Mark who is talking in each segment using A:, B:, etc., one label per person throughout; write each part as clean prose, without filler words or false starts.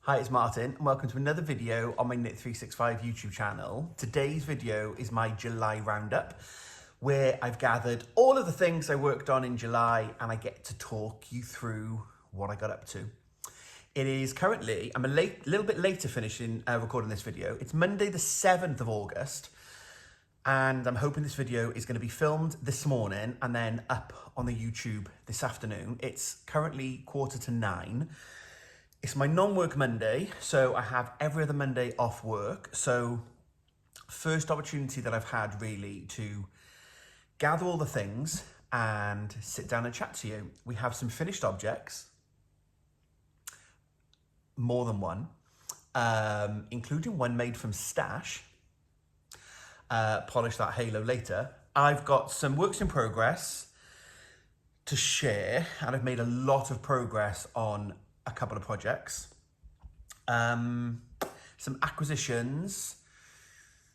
A: Hi, it's Martin and welcome to another video on my Knit365 YouTube channel. Today's video is my July roundup where I've gathered all of the things I worked on in July and I get to talk you through what I got up to. It is currently, I'm a little bit later finishing recording this video. It's Monday the 7th of August and I'm hoping this video is going to be filmed this morning and then up on the YouTube this afternoon. It's currently 8:45. It's my non-work Monday, so I have every other Monday off work. So first opportunity that I've had really to gather all the things and sit down and chat to you. We have some finished objects, more than one, including one made from stash. Polish that halo later. I've got some works in progress to share, and I've made a lot of progress on a couple of projects, some acquisitions,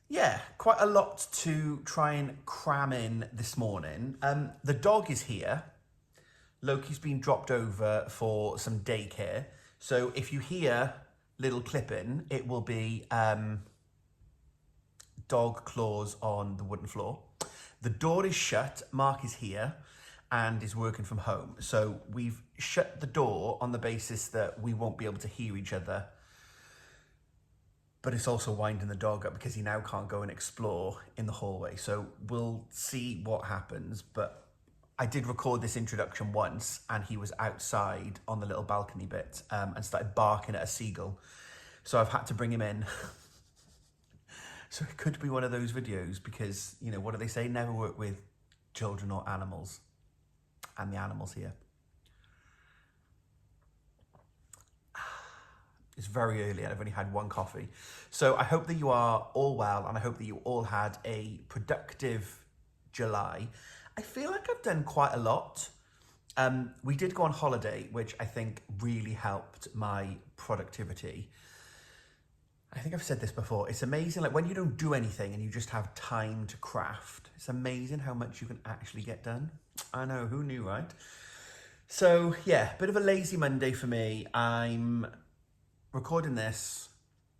A: yeah, quite a lot to try and cram in this morning. The dog is here. Loki's been dropped over for some daycare, so if you hear little clipping, it will be dog claws on the wooden floor. The door is shut. Mark is here and is working from home. So we've shut the door on the basis that we won't be able to hear each other. But it's also winding the dog up because he now can't go and explore in the hallway. So we'll see what happens. But I did record this introduction once and he was outside on the little balcony bit and started barking at a seagull. So I've had to bring him in. So it could be one of those videos because, you know, what do they say? Never work with children or animals. And the animals here. It's very early and I've only had one coffee. So I hope that you are all well and I hope that you all had a productive July. I feel like I've done quite a lot. We did go on holiday, which I think really helped my productivity. I think I've said this before. It's amazing, like when you don't do anything and you just have time to craft, it's amazing how much you can actually get done. I know, who knew, right? So yeah, bit of a lazy Monday for me. I'm recording this.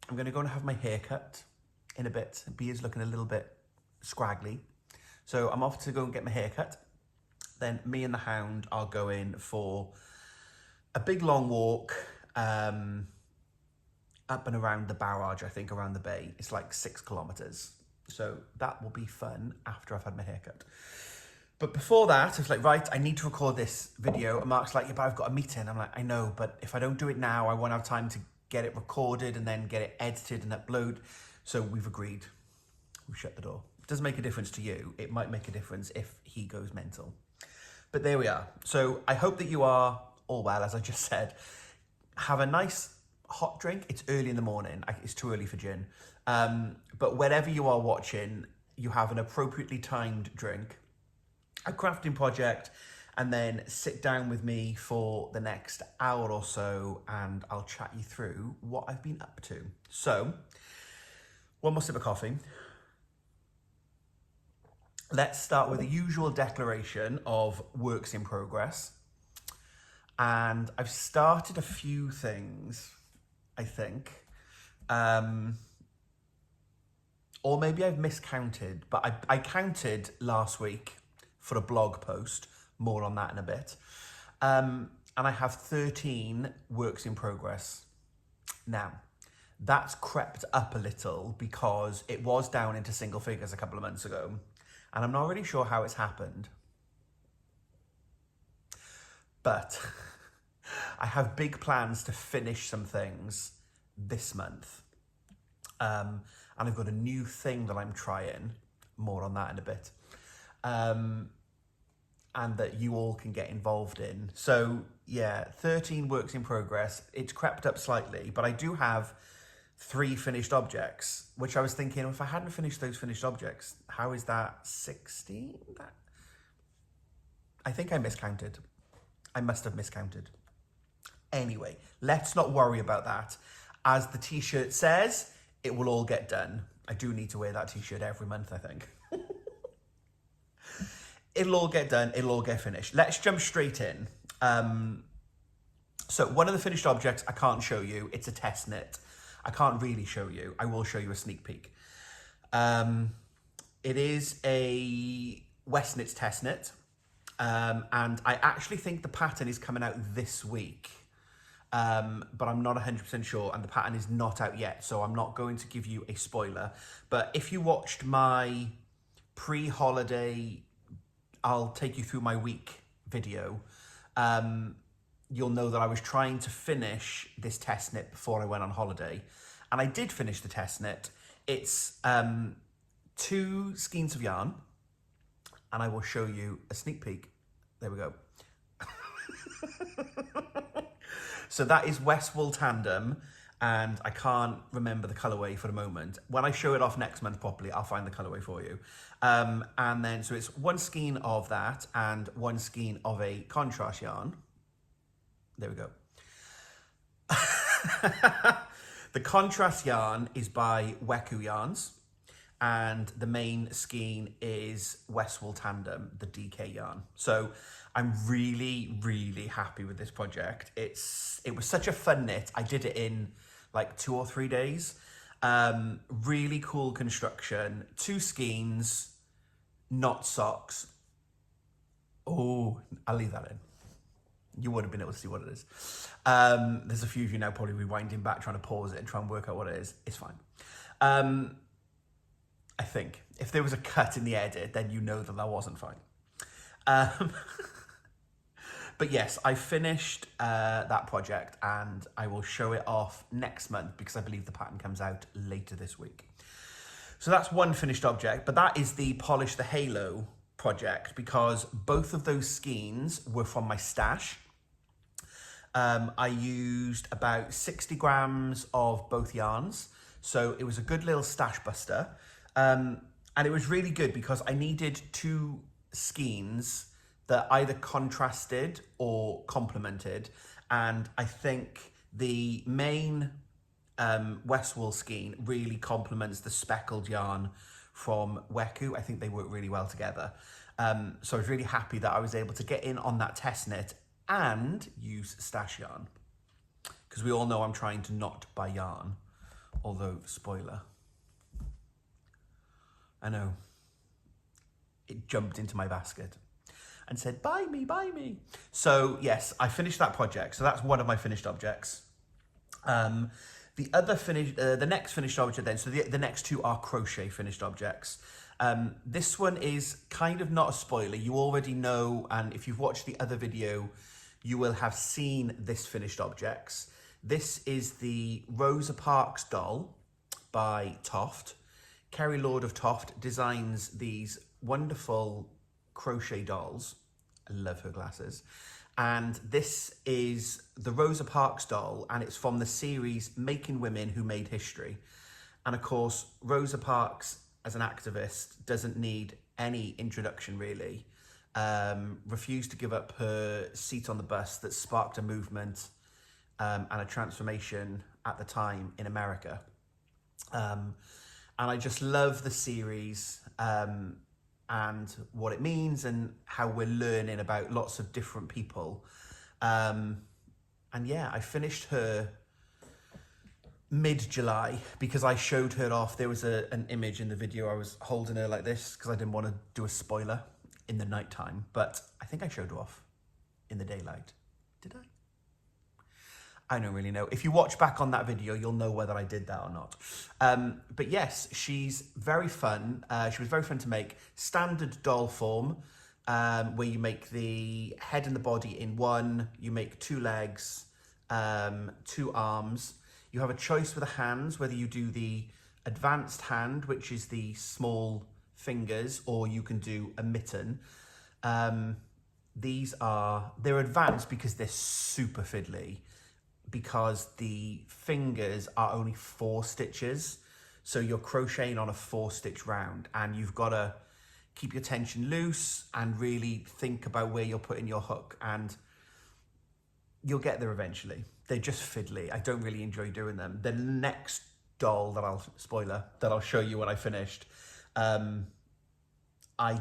A: I'm gonna go and have my hair cut in a bit. Beard's looking a little bit scraggly. So I'm off to go and get my hair cut. Then me and the hound are going for a big long walk, up and around the barrage, I think, around the bay. It's like 6 kilometers. So that will be fun after I've had my haircut. But before that, I was like, right, I need to record this video. And Mark's like, yeah, but I've got a meeting. I'm like, I know, but if I don't do it now, I won't have time to get it recorded and then get it edited and upload. So we've agreed. We've shut the door. It doesn't make a difference to you. It might make a difference if he goes mental. But there we are. So I hope that you are all well, as I just said. Have a nice hot drink. It's early in the morning. It's too early for gin. But wherever you are watching, you have an appropriately timed drink, a crafting project, and then sit down with me for the next hour or so and I'll chat you through what I've been up to. So, one more sip of coffee. Let's start with the usual declaration of works in progress. And I've started a few things, I think, or maybe I've miscounted, but I counted last week for a blog post, more on that in a bit, and I have 13 works in progress. Now, that's crept up a little because it was down into single figures a couple of months ago, and I'm not really sure how it's happened, but I have big plans to finish some things this month. And I've got a new thing that I'm trying, more on that in a bit, and that you all can get involved in. So yeah, 13 works in progress. It's crept up slightly, but I do have 3 finished objects, which I was thinking, if I hadn't finished those finished objects, how is that 16? I think I miscounted. I must have miscounted. Anyway, let's not worry about that. As the t-shirt says, it will all get done. I do need to wear that t-shirt every month, I think. It'll all get done, it'll all get finished. Let's jump straight in. So one of the finished objects I can't show you. It's a test knit. I can't really show you. I will show you a sneak peek. It is a West Knits test knit. And I actually think the pattern is coming out this week. But I'm not 100% sure, and the pattern is not out yet, so I'm not going to give you a spoiler. But if you watched my pre-holiday, I'll take you through my week video, you'll know that I was trying to finish this test knit before I went on holiday. And I did finish the test knit. It's 2 skeins of yarn, and I will show you a sneak peek. There we go. So that is West Wool Tandem, and I can't remember the colourway for the moment. When I show it off next month properly, I'll find the colourway for you. And then, so it's 1 skein of that and 1 skein of a contrast yarn. There we go. The contrast yarn is by Weku Yarns, and the main skein is West Wool Tandem, the DK yarn. So I'm really, really happy with this project. It was such a fun knit. I did it in like 2 or 3 days. Really cool construction. 2 skeins, not socks. Oh, I'll leave that in. You would have been able to see what it is. There's a few of you now probably rewinding back, trying to pause it and try and work out what it is. It's fine. I think if there was a cut in the edit, then you know that wasn't fine. But yes, I finished that project, and I will show it off next month because I believe the pattern comes out later this week. So that's one finished object, but that is the Polish the Halo project because both of those skeins were from my stash. I used about 60 grams of both yarns, so it was a good little stash buster. And it was really good because I needed 2 skeins that either contrasted or complemented. And I think the main West Wool skein really complements the speckled yarn from Weku. I think they work really well together. So I was really happy that I was able to get in on that test knit and use stash yarn. Because we all know I'm trying to not buy yarn. Although, spoiler. I know. It jumped into my basket and said, buy me, buy me. So yes, I finished that project. So that's one of my finished objects. The other the next finished object then, so the next 2 are crochet finished objects. This one is kind of not a spoiler. You already know, and if you've watched the other video, you will have seen this finished objects. This is the Rosa Parks doll by Toft. Kerry Lord of Toft designs these wonderful crochet dolls. I love her glasses. And this is the Rosa Parks doll, and it's from the series Making Women Who Made History. And of course, Rosa Parks, as an activist, doesn't need any introduction really. Refused to give up her seat on the bus that sparked a movement and a transformation at the time in America. And I just love the series and what it means and how we're learning about lots of different people. And yeah, I finished her mid-July because I showed her off. There was an image in the video. I was holding her like this because I didn't want to do a spoiler in the nighttime, but I think I showed her off in the daylight. Did I? I don't really know. If you watch back on that video, you'll know whether I did that or not. But yes, she's very fun. She was very fun to make. Standard doll form, where you make the head and the body in one. You make 2 legs, 2 arms. You have a choice with the hands, whether you do the advanced hand, which is the small fingers, or you can do a mitten. They're advanced because they're super fiddly, because the fingers are only 4 stitches. So you're crocheting on a 4-stitch round, and you've got to keep your tension loose and really think about where you're putting your hook, and you'll get there eventually. They're just fiddly. I don't really enjoy doing them. The next doll that I'll show you when I finished, I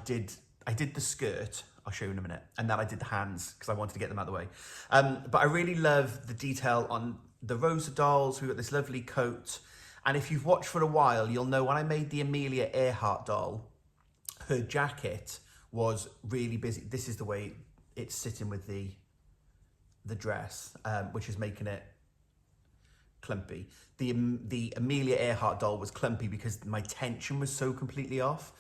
A: did the skirt I'll show you in a minute. And then I did the hands because I wanted to get them out of the way. But I really love the detail on the Rosa dolls. We've got this lovely coat. And if you've watched for a while, you'll know when I made the Amelia Earhart doll, her jacket was really busy. This is the way it's sitting with the dress, which is making it clumpy. The Amelia Earhart doll was clumpy because my tension was so completely off.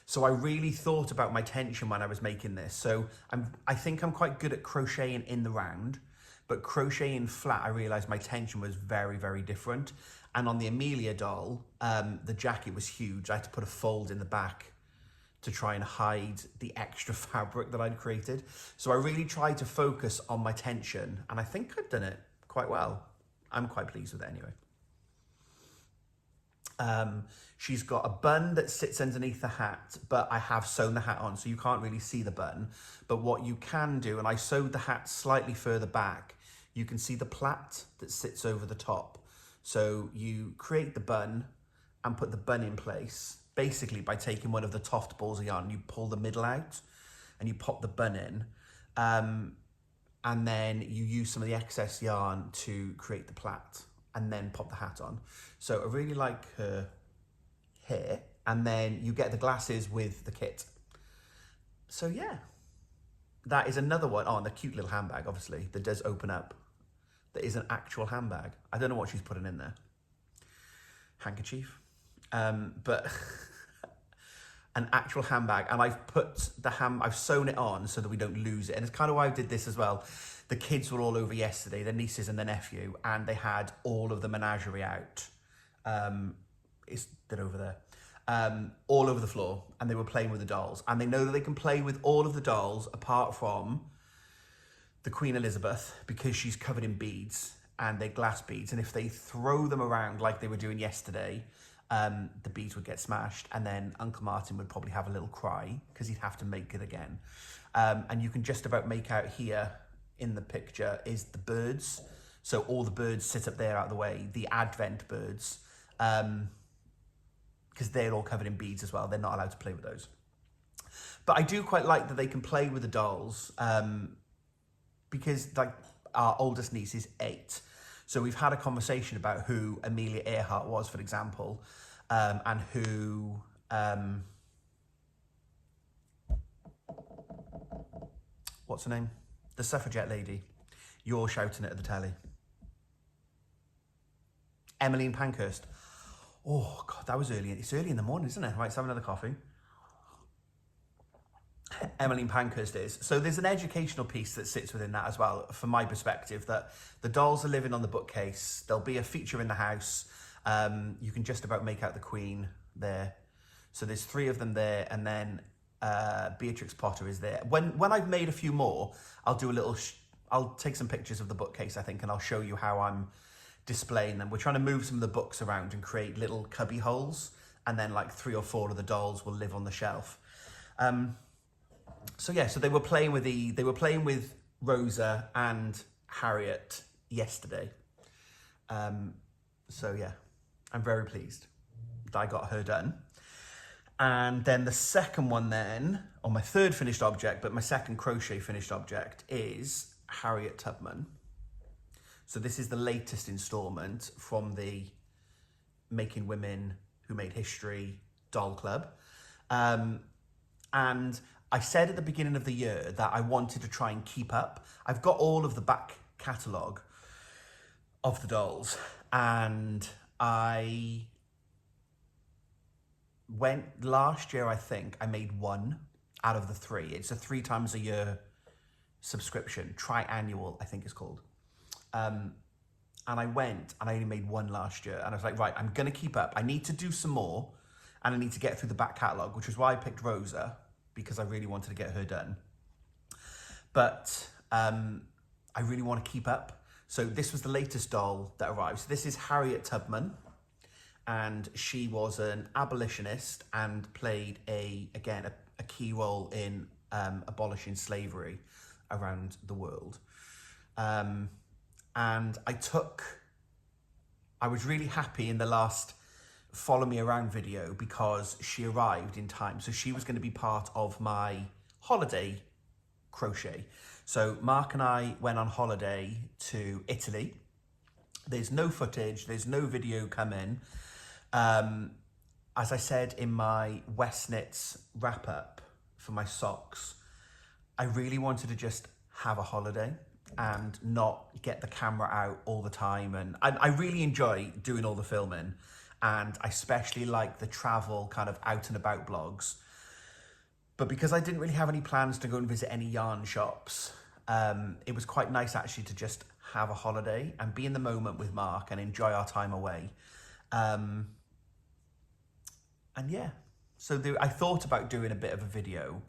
A: So I really thought about my tension when I was making this. So I think I'm quite good at crocheting in the round, but crocheting flat, I realized my tension was very, very different. And on the Amelia doll, the jacket was huge. I had to put a fold in the back to try and hide the extra fabric that I'd created. So I really tried to focus on my tension, and I think I've done it quite well. I'm quite pleased with it anyway. She's got a bun that sits underneath the hat, but I have sewn the hat on, so you can't really see the bun. But what you can do, and I sewed the hat slightly further back, you can see the plait that sits over the top. So you create the bun and put the bun in place, basically by taking one of the Toft balls of yarn, you pull the middle out and you pop the bun in. And then you use some of the excess yarn to create the plait and then pop the hat on. So I really like her hair, and then you get the glasses with the kit. So yeah, that is another one. Oh, and the cute little handbag, obviously, that does open up. That is an actual handbag. I don't know what she's putting in there. Handkerchief. But an actual handbag, and I've put I've sewn it on so that we don't lose it. And it's kind of why I did this as well. The kids were all over yesterday, the nieces and the nephew, and they had all of the menagerie out. They're over there. All over the floor, and they were playing with the dolls. And they know that they can play with all of the dolls apart from the Queen Elizabeth, because she's covered in beads, and they're glass beads. And if they throw them around like they were doing yesterday, the beads would get smashed, and then Uncle Martin would probably have a little cry because he'd have to make it again. And you can just about make out here in the picture is the birds. So all the birds sit up there out of the way, the Advent birds, because they're all covered in beads as well. They're not allowed to play with those. But I do quite like that they can play with the dolls, because like our oldest niece is 8. So we've had a conversation about who Amelia Earhart was, for example, and who what's her name? The suffragette lady. You're shouting it at the telly. Emmeline Pankhurst. Oh God, that was early. It's early in the morning, isn't it? Right, let's have another coffee. Emmeline Pankhurst is. So there's an educational piece that sits within that as well, from my perspective, that the dolls are living on the bookcase. There'll be a feature in the house. You can just about make out the Queen there. So there's 3 of them there, and then Beatrix Potter is there. When I've made a few more, I'll do a little, I'll take some pictures of the bookcase, I think, and I'll show you how I'm displaying them. We're trying to move some of the books around and create little cubby holes, and then like 3 or 4 of the dolls will live on the shelf. So yeah, so they were playing with Rosa and Harriet yesterday. So yeah, I'm very pleased that I got her done. And then the second one then, or my third finished object, but my second crochet finished object is Harriet Tubman. So this is the latest installment from the Making Women Who Made History doll club. And I said at the beginning of the year that I wanted to try and keep up. I've got all of the back catalogue of the dolls, and I went last year, I think, I made 1 out of the 3. It's a 3 times a year subscription, triannual, I think it's called. And I went and I only made 1 last year, and I was like, right, I'm gonna keep up. I need to do some more, and I need to get through the back catalogue, which is why I picked Rosa, because I really wanted to get her done. But I really want to keep up. So this was the latest doll that arrived. So this is Harriet Tubman, and she was an abolitionist and played a key role in abolishing slavery around the world. And I was really happy in the last Follow Me Around video because she arrived in time. So she was going to be part of my holiday crochet. So Mark and I went on holiday to Italy. There's no footage, there's no video coming. As I said in my West Knits wrap up for my socks, I really wanted to just have a holiday and not get the camera out all the time. And I really enjoy doing all the filming, and I especially like the travel kind of out and about blogs. But because I didn't really have any plans to go and visit any yarn shops, it was quite nice actually to just have a holiday and be in the moment with Mark and enjoy our time away. And yeah, so I thought about doing a bit of a video,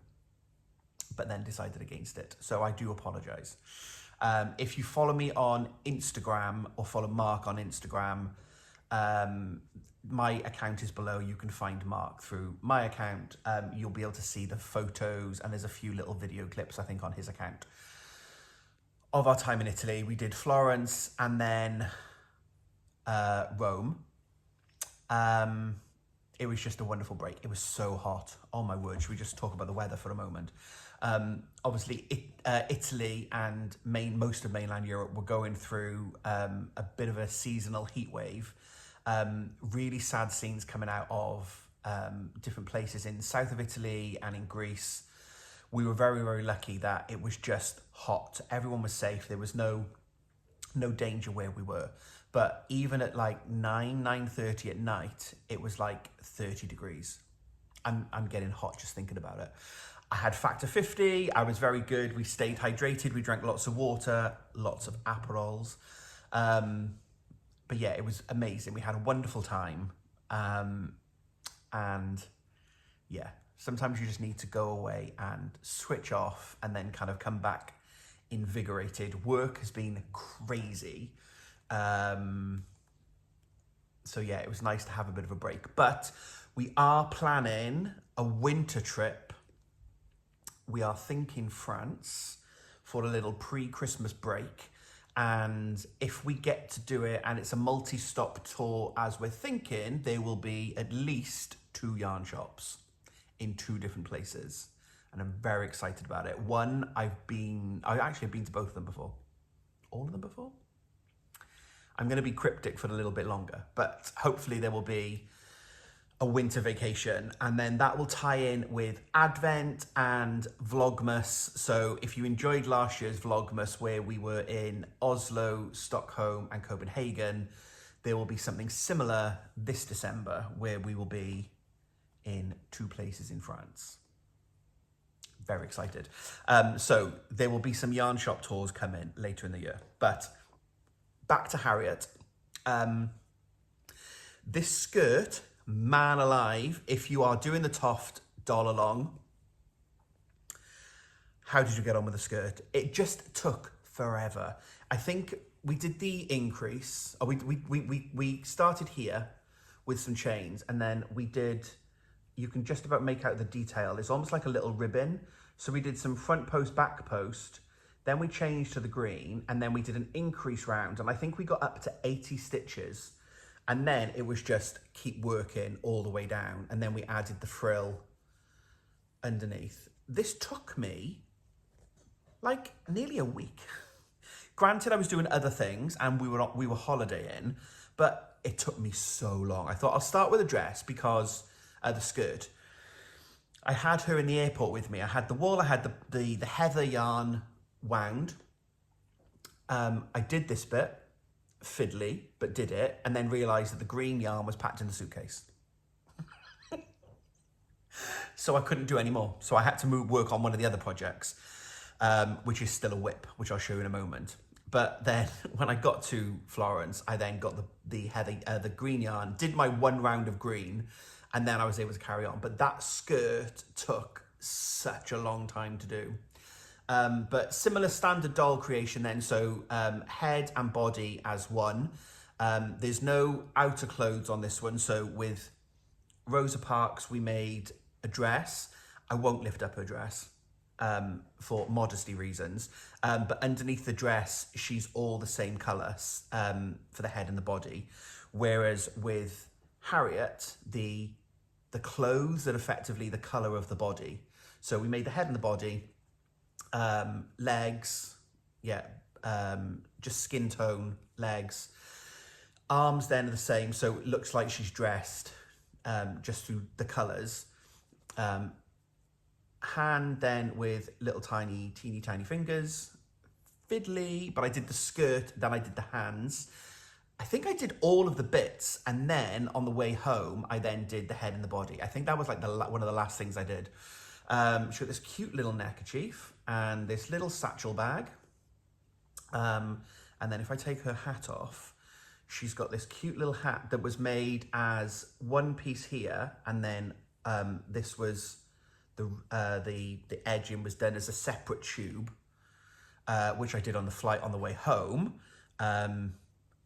A: but then decided against it. So I do apologize. If you follow me on Instagram or follow Mark on Instagram, my account is below. You can find Mark through my account. You'll be able to see the photos, and there's a few little video clips, I think, on his account of our time in Italy. We did Florence and then Rome. It was just a wonderful break. It was so hot. Oh my word, should we just talk about the weather for a moment? Obviously, Italy and most of mainland Europe were going through a bit of a seasonal heat wave. Really sad scenes coming out of different places in south of Italy and in Greece. We were very, very lucky that it was just hot. Everyone was safe. There was no danger where we were. But even at like 9:30 at night, it was like 30 degrees. I'm getting hot just thinking about it. I had factor 50. I was very good. We stayed hydrated. We drank lots of water, lots of Aperols. But yeah, it was amazing. We had a wonderful time. And yeah, sometimes you just need to go away and switch off and then kind of come back invigorated. Work has been crazy. So yeah, it was nice to have a bit of a break, but we are planning a winter trip. We are thinking France for a little pre-Christmas break. And if we get to do it and it's a multi-stop tour as we're thinking, there will be at least 2 yarn shops in 2 different places. And I'm very excited about it. One, I've actually been to both of them before. All of them before? I'm going to be cryptic for a little bit longer, but hopefully there will be a winter vacation, and then that will tie in with Advent and Vlogmas. So if you enjoyed last year's Vlogmas where we were in Oslo, Stockholm and Copenhagen, there will be something similar this December where we will be in 2 places in France. Very excited. So there will be some yarn shop tours coming later in the year, but back to Harriet. This skirt, man alive, if you are doing the Toft dollar long, how did you get on with the skirt? It just took forever. I think we did the increase, or we started here with some chains, and then we did, you can just about make out the detail. It's almost like a little ribbon. So we did some front post, back post, then we changed to the green, and then we did an increase round, and I think we got up to 80 stitches. And then it was just keep working all the way down, and then we added the frill underneath. This took me like nearly a week. Granted, I was doing other things and we were holidaying, but it took me so long. I thought I'll start with a dress because the skirt. I had her in the airport with me. I had the wool, I had the heather yarn wound. I did this bit, fiddly, but did it, and then realised that the green yarn was packed in the suitcase. So I couldn't do any more. So I had to work on one of the other projects, which is still a whip, which I'll show you in a moment. But then when I got to Florence, I then got the green yarn, did my 1 round of green, and then I was able to carry on. But that skirt took such a long time to do. But similar standard doll creation then, so head and body as one. There's no outer clothes on this one, so with Rosa Parks we made a dress. I won't lift up her dress for modesty reasons, but underneath the dress she's all the same colour for the head and the body, whereas with Harriet the clothes are effectively the colour of the body. So we made the head and the body. Legs, yeah, just skin tone, legs. Arms then are the same, so it looks like she's dressed just through the colours. Hand then with little tiny, teeny tiny fingers. Fiddly, but I did the skirt, then I did the hands. I think I did all of the bits, and then on the way home, I then did the head and the body. I think that was like one of the last things I did. She got this cute little neckerchief and this little satchel bag. And then if I take her hat off, she's got this cute little hat that was made as one piece here, and then this was the edging was done as a separate tube, which I did on the flight on the way home.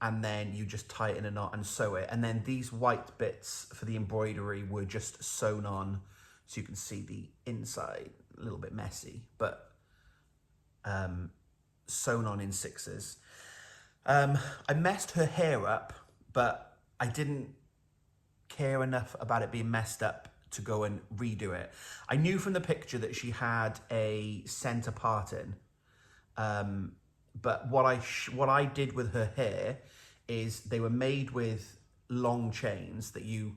A: And then you just tie it in a knot and sew it. And then these white bits for the embroidery were just sewn on, so you can see the inside, a little bit messy, but sewn on in sixes. I messed her hair up, but I didn't care enough about it being messed up to go and redo it. I knew from the picture that she had a center parting. But what I did with her hair is they were made with long chains that you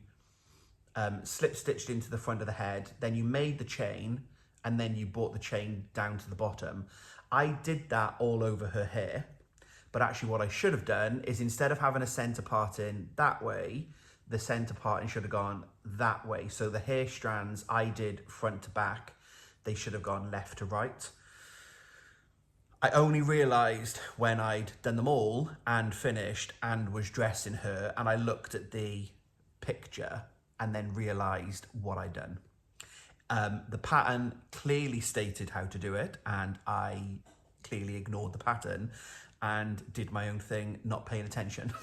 A: slip stitched into the front of the head. Then you made the chain, and then you brought the chain down to the bottom. I did that all over her hair, but actually what I should have done is, instead of having a center parting that way, the center parting should have gone that way. So the hair strands I did front to back, they should have gone left to right. I only realised when I'd done them all and finished and was dressing her, and I looked at the picture and then realised what I'd done. The pattern clearly stated how to do it, and I clearly ignored the pattern and did my own thing, not paying attention.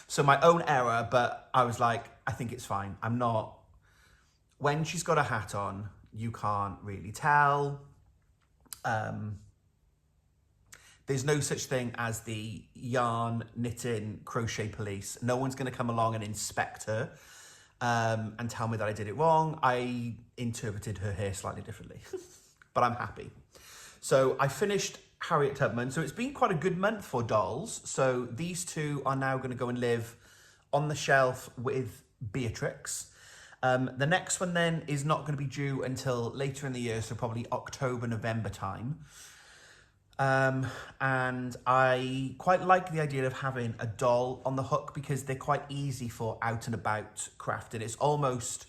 A: So my own error, but I was like, I think it's fine. When she's got a hat on, you can't really tell. There's no such thing as the yarn, knitting, crochet police. No one's going to come along and inspect her and tell me that I did it wrong. I interpreted her hair slightly differently, but I'm happy. So I finished Harriet Tubman. So it's been quite a good month for dolls. So these two are now going to go and live on the shelf with Beatrix. The next one then is not going to be due until later in the year, so probably October, November time. And I quite like the idea of having a doll on the hook because they're quite easy for out and about crafting. It's almost,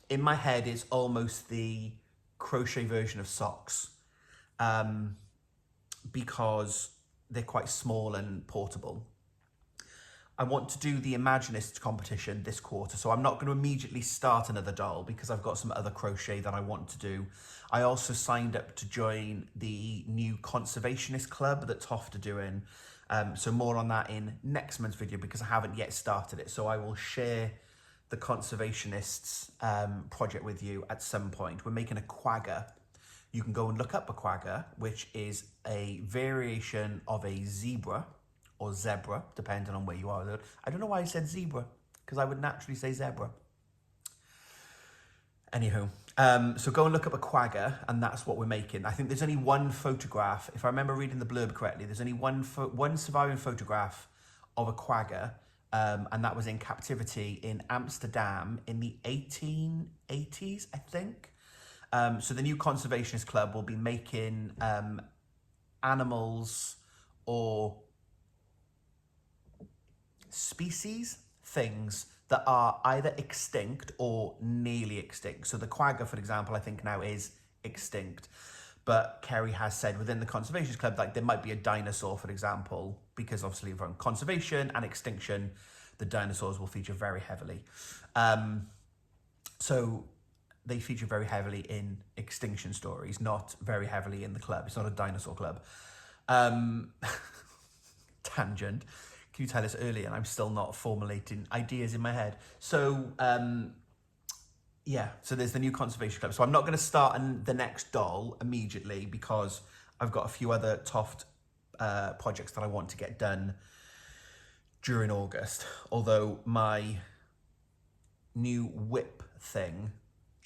A: in my head, it's almost the crochet version of socks, because they're quite small and portable. I want to do the Imaginist competition this quarter, so I'm not going to immediately start another doll because I've got some other crochet that I want to do. I also signed up to join the new Conservationist Club that Toft are doing, so more on that in next month's video because I haven't yet started it. So I will share the Conservationists project with you at some point. We're making a quagga. You can go and look up a quagga, which is a variation of a zebra, or zebra, depending on where you are. I don't know why I said zebra, because I would naturally say zebra. Anywho, so go and look up a quagga, and that's what we're making. I think there's only one photograph, if I remember reading the blurb correctly, there's only one surviving photograph of a quagga, and that was in captivity in Amsterdam in the 1880s, I think. So the new Conservationist Club will be making animals or things that are either extinct or nearly extinct. So the quagga, for example, I think now is extinct. But Kerry has said within the Conservationist Club, like there might be a dinosaur, for example, because obviously from conservation and extinction, the dinosaurs will feature very heavily. So they feature very heavily in extinction stories, not very heavily in the club. It's not a dinosaur club. Tangent. You tell us earlier and I'm still not formulating ideas in my head. So yeah, so there's the new Conservation Club. So I'm not going to start the next doll immediately because I've got a few other Toft projects that I want to get done during August. Although my new whip thing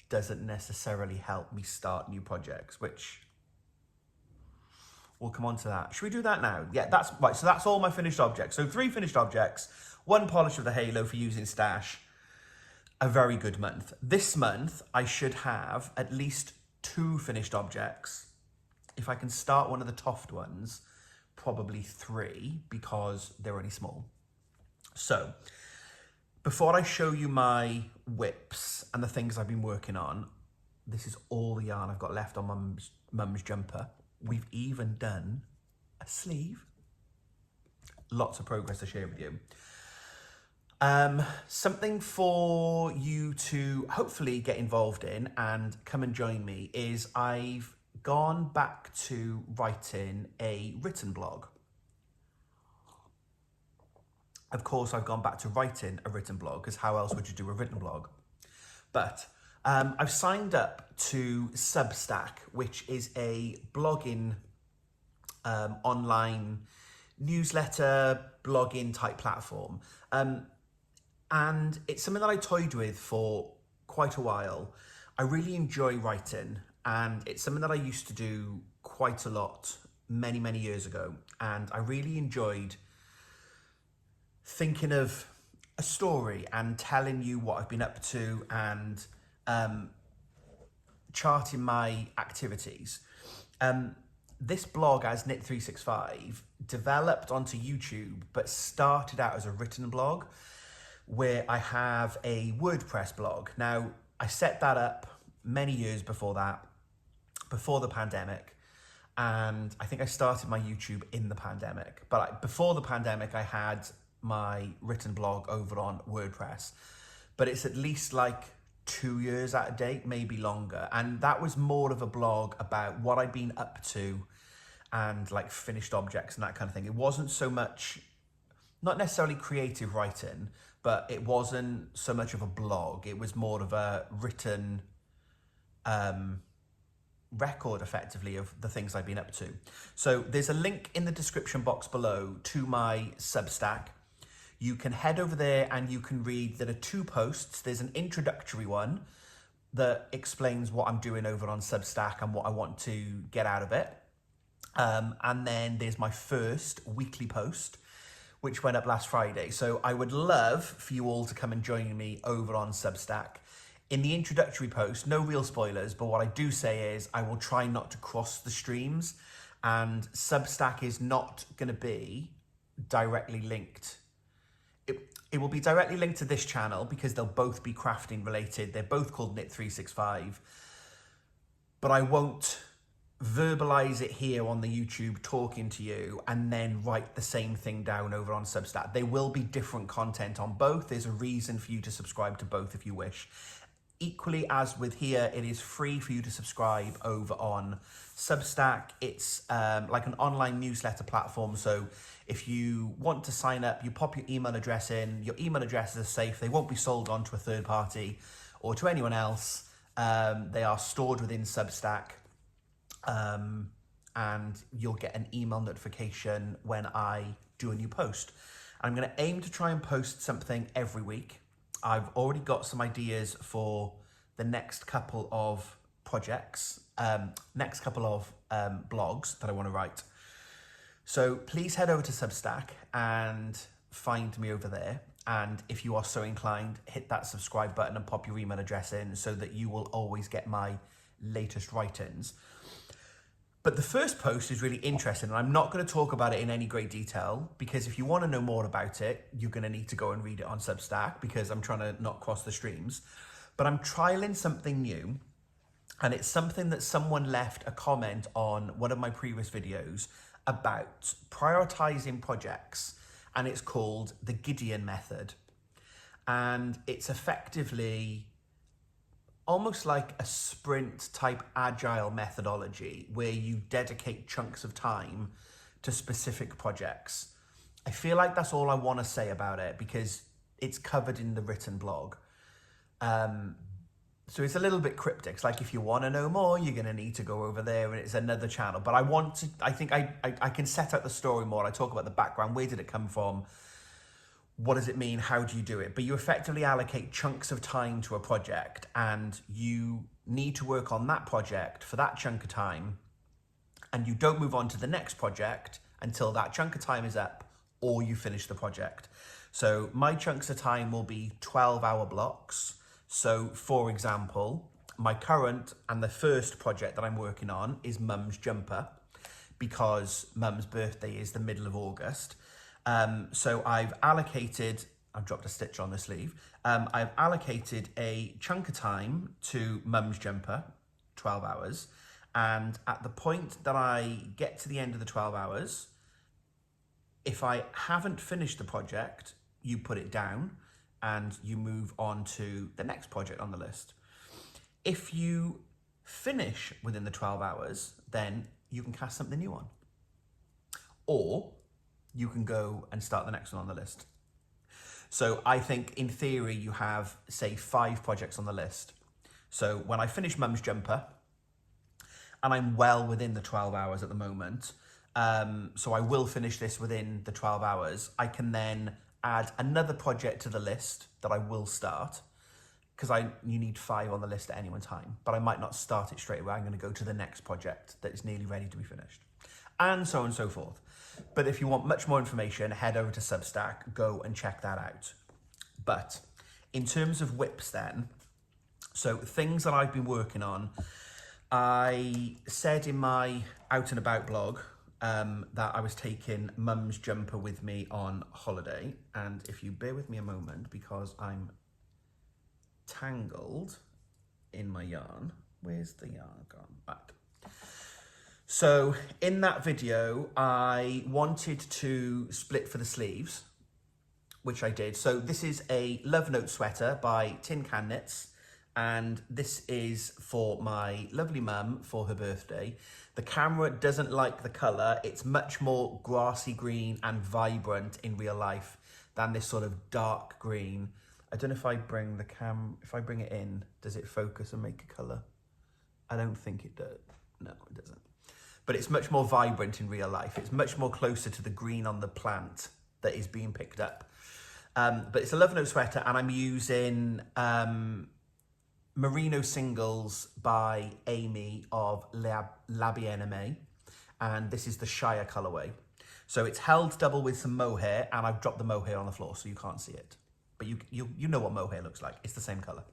A: doesn't necessarily help me start new projects, which We'll come on to that. Should we do that now? Yeah, that's right. So that's all my finished objects. So 3 finished objects, 1 polish of the halo for using stash. A very good month. This month, I should have at least 2 finished objects. If I can start one of the Toft ones, probably 3 because they're only small. So before I show you my whips and the things I've been working on, this is all the yarn I've got left on mum's jumper. We've even done a sleeve. Lots of progress to share with you. Something for you to hopefully get involved in and come and join me is I've gone back to writing a written blog. Of course, I've gone back to writing a written blog because how else would you do a written blog? But I've signed up to Substack, which is a blogging online newsletter, blogging type platform. And it's something that I toyed with for quite a while. I really enjoy writing, and it's something that I used to do quite a lot many, many years ago. And I really enjoyed thinking of a story and telling you what I've been up to and charting my activities. This blog as Knit365 developed onto YouTube, but started out as a written blog where I have a WordPress blog. Now, I set that up many years before that, before the pandemic. And I think I started my YouTube in the pandemic. But before the pandemic, I had my written blog over on WordPress. But it's at least like 2 years out of date, maybe longer. And that was more of a blog about what I'd been up to and like finished objects and that kind of thing. It wasn't so much, not necessarily creative writing, but it wasn't so much of a blog. It was more of a written record, effectively, of the things I've been up to. So there's a link in the description box below to my Substack. You can head over there and you can read, there are 2 posts. There's an introductory one that explains what I'm doing over on Substack and what I want to get out of it. And then there's my first weekly post, which went up last Friday. So I would love for you all to come and join me over on Substack. In the introductory post, no real spoilers, but what I do say is I will try not to cross the streams, and Substack is not going to be directly linked. It will be directly linked to this channel because they'll both be crafting related. They're both called Knit365, but I won't verbalize it here on the YouTube talking to you and then write the same thing down over on Substack. There will be different content on both. There's a reason for you to subscribe to both if you wish. Equally as with here, it is free for you to subscribe over on Substack. It's like an online newsletter platform. So if you want to sign up, you pop your email address in. Your email addresses are safe. They won't be sold on to a third party or to anyone else. They are stored within Substack. And you'll get an email notification when I do a new post. I'm going to aim to try and post something every week. I've already got some ideas for the next couple of projects, next couple of blogs that I want to write. So please head over to Substack and find me over there. And if you are so inclined, hit that subscribe button and pop your email address in so that you will always get my latest write-ins. But the first post is really interesting, and I'm not going to talk about it in any great detail because if you want to know more about it, you're going to need to go and read it on Substack because I'm trying to not cross the streams. But I'm trialing something new, and it's something that someone left a comment on one of my previous videos about prioritizing projects, and it's called the Gideon method. And it's effectively almost like a sprint type agile methodology where you dedicate chunks of time to specific projects. I feel like that's all I want to say about it because it's covered in the written blog. So it's a little bit cryptic. It's like, if you want to know more, you're going to need to go over there and it's another channel. But I think I can set out the story more. I talk about the background. Where did it come from? What does it mean? How do you do it? But you effectively allocate chunks of time to a project and you need to work on that project for that chunk of time. and you don't move on to the next project until that chunk of time is up or you finish the project. So my chunks of time will be 12-hour blocks. So for example, my current and the first project that I'm working on is Mum's jumper, because Mum's birthday is the middle of August. So I've dropped a stitch on the sleeve. I've allocated a chunk of time to Mum's jumper, 12 hours. And at the point that I get to the end of the 12 hours, if I haven't finished the project, you put it down and you move on to the next project on the list. If you finish within the 12 hours, then you can cast something new on. Or you can go and start the next one on the list. So I think in theory you have, say, 5 projects on the list. So when I finish Mum's jumper, and I'm well within the 12 hours at the moment, so I will finish this within the 12 hours, I can then add another project to the list that I will start, because you need 5 on the list at any one time, but I might not start it straight away. I'm going to go to the next project that is nearly ready to be finished, and so on and so forth. But if you want much more information, head over to Substack, go and check that out. But in terms of whips then, so things that I've been working on, I said in my Out and About blog that I was taking Mum's jumper with me on holiday. And if you bear with me a moment, because I'm tangled in my yarn. Where's the yarn gone? Back. So in that video, I wanted to split for the sleeves, which I did. So this is a Love Note sweater by Tin Can Knits. And this is for my lovely mum for her birthday. The camera doesn't like the colour. It's much more grassy green and vibrant in real life than this sort of dark green. I don't know if I bring if I bring it in, does it focus and make a colour? I don't think it does. No, it doesn't. But it's much more vibrant in real life. It's much more closer to the green on the plant that is being picked up. But it's a Love Note sweater, and I'm using merino singles by Amy of La Bien-Aimée, and this is the Shire colourway. So it's held double with some mohair, and I've dropped the mohair on the floor so you can't see it. But you know what mohair looks like. It's the same colour.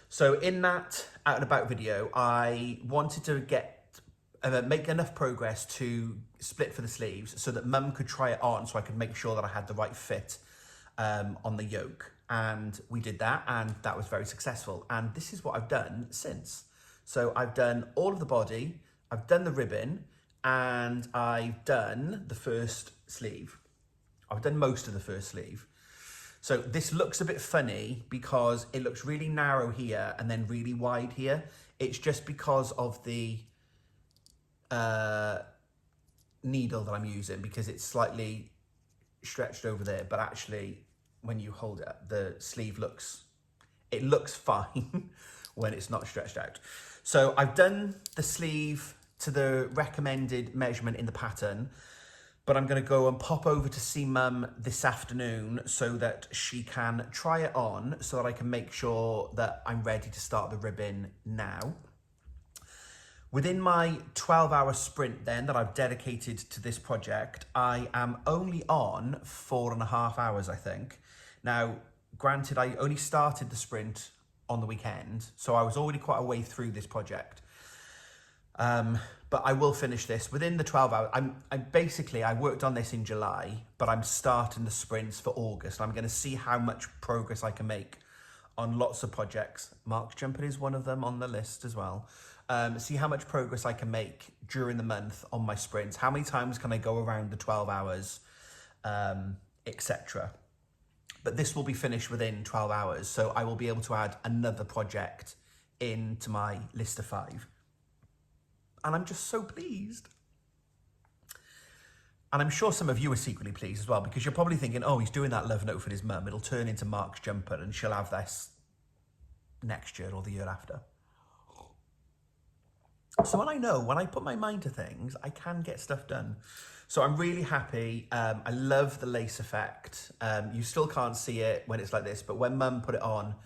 A: So in that Out and About video, I wanted to make enough progress to split for the sleeves so that Mum could try it on, so I could make sure that I had the right fit on the yoke. And we did that, and that was very successful. And this is what I've done since. So I've done all of the body, I've done the ribbon, and I've done the first sleeve. I've done most of the first sleeve. So this looks a bit funny because it looks really narrow here and then really wide here. It's just because of the needle that I'm using, because it's slightly stretched over there, but actually when you hold it up, the sleeve looks fine when it's not stretched out. So I've done the sleeve to the recommended measurement in the pattern, but I'm going to go and pop over to see Mum this afternoon so that she can try it on, so that I can make sure that I'm ready to start the ribbon now. Within my 12-hour sprint then that I've dedicated to this project, I am only on 4.5 hours, I think. Now, granted, I only started the sprint on the weekend, so I was already quite a way through this project. But I will finish this within the 12 hours. I worked on this in July, but I'm starting the sprints for August. I'm going to see how much progress I can make on lots of projects. Mark's jumper is one of them on the list as well. See how much progress I can make during the month on my sprints. How many times can I go around the 12 hours, etc. But this will be finished within 12 hours, so I will be able to add another project into my list of 5. And I'm just so pleased. And I'm sure some of you are secretly pleased as well, because you're probably thinking, oh, he's doing that Love Note for his mum. It'll turn into Mark's jumper and she'll have this next year or the year after. So when I put my mind to things, I can get stuff done. So I'm really happy. I love the lace effect. You still can't see it when it's like this, but when Mum put it on,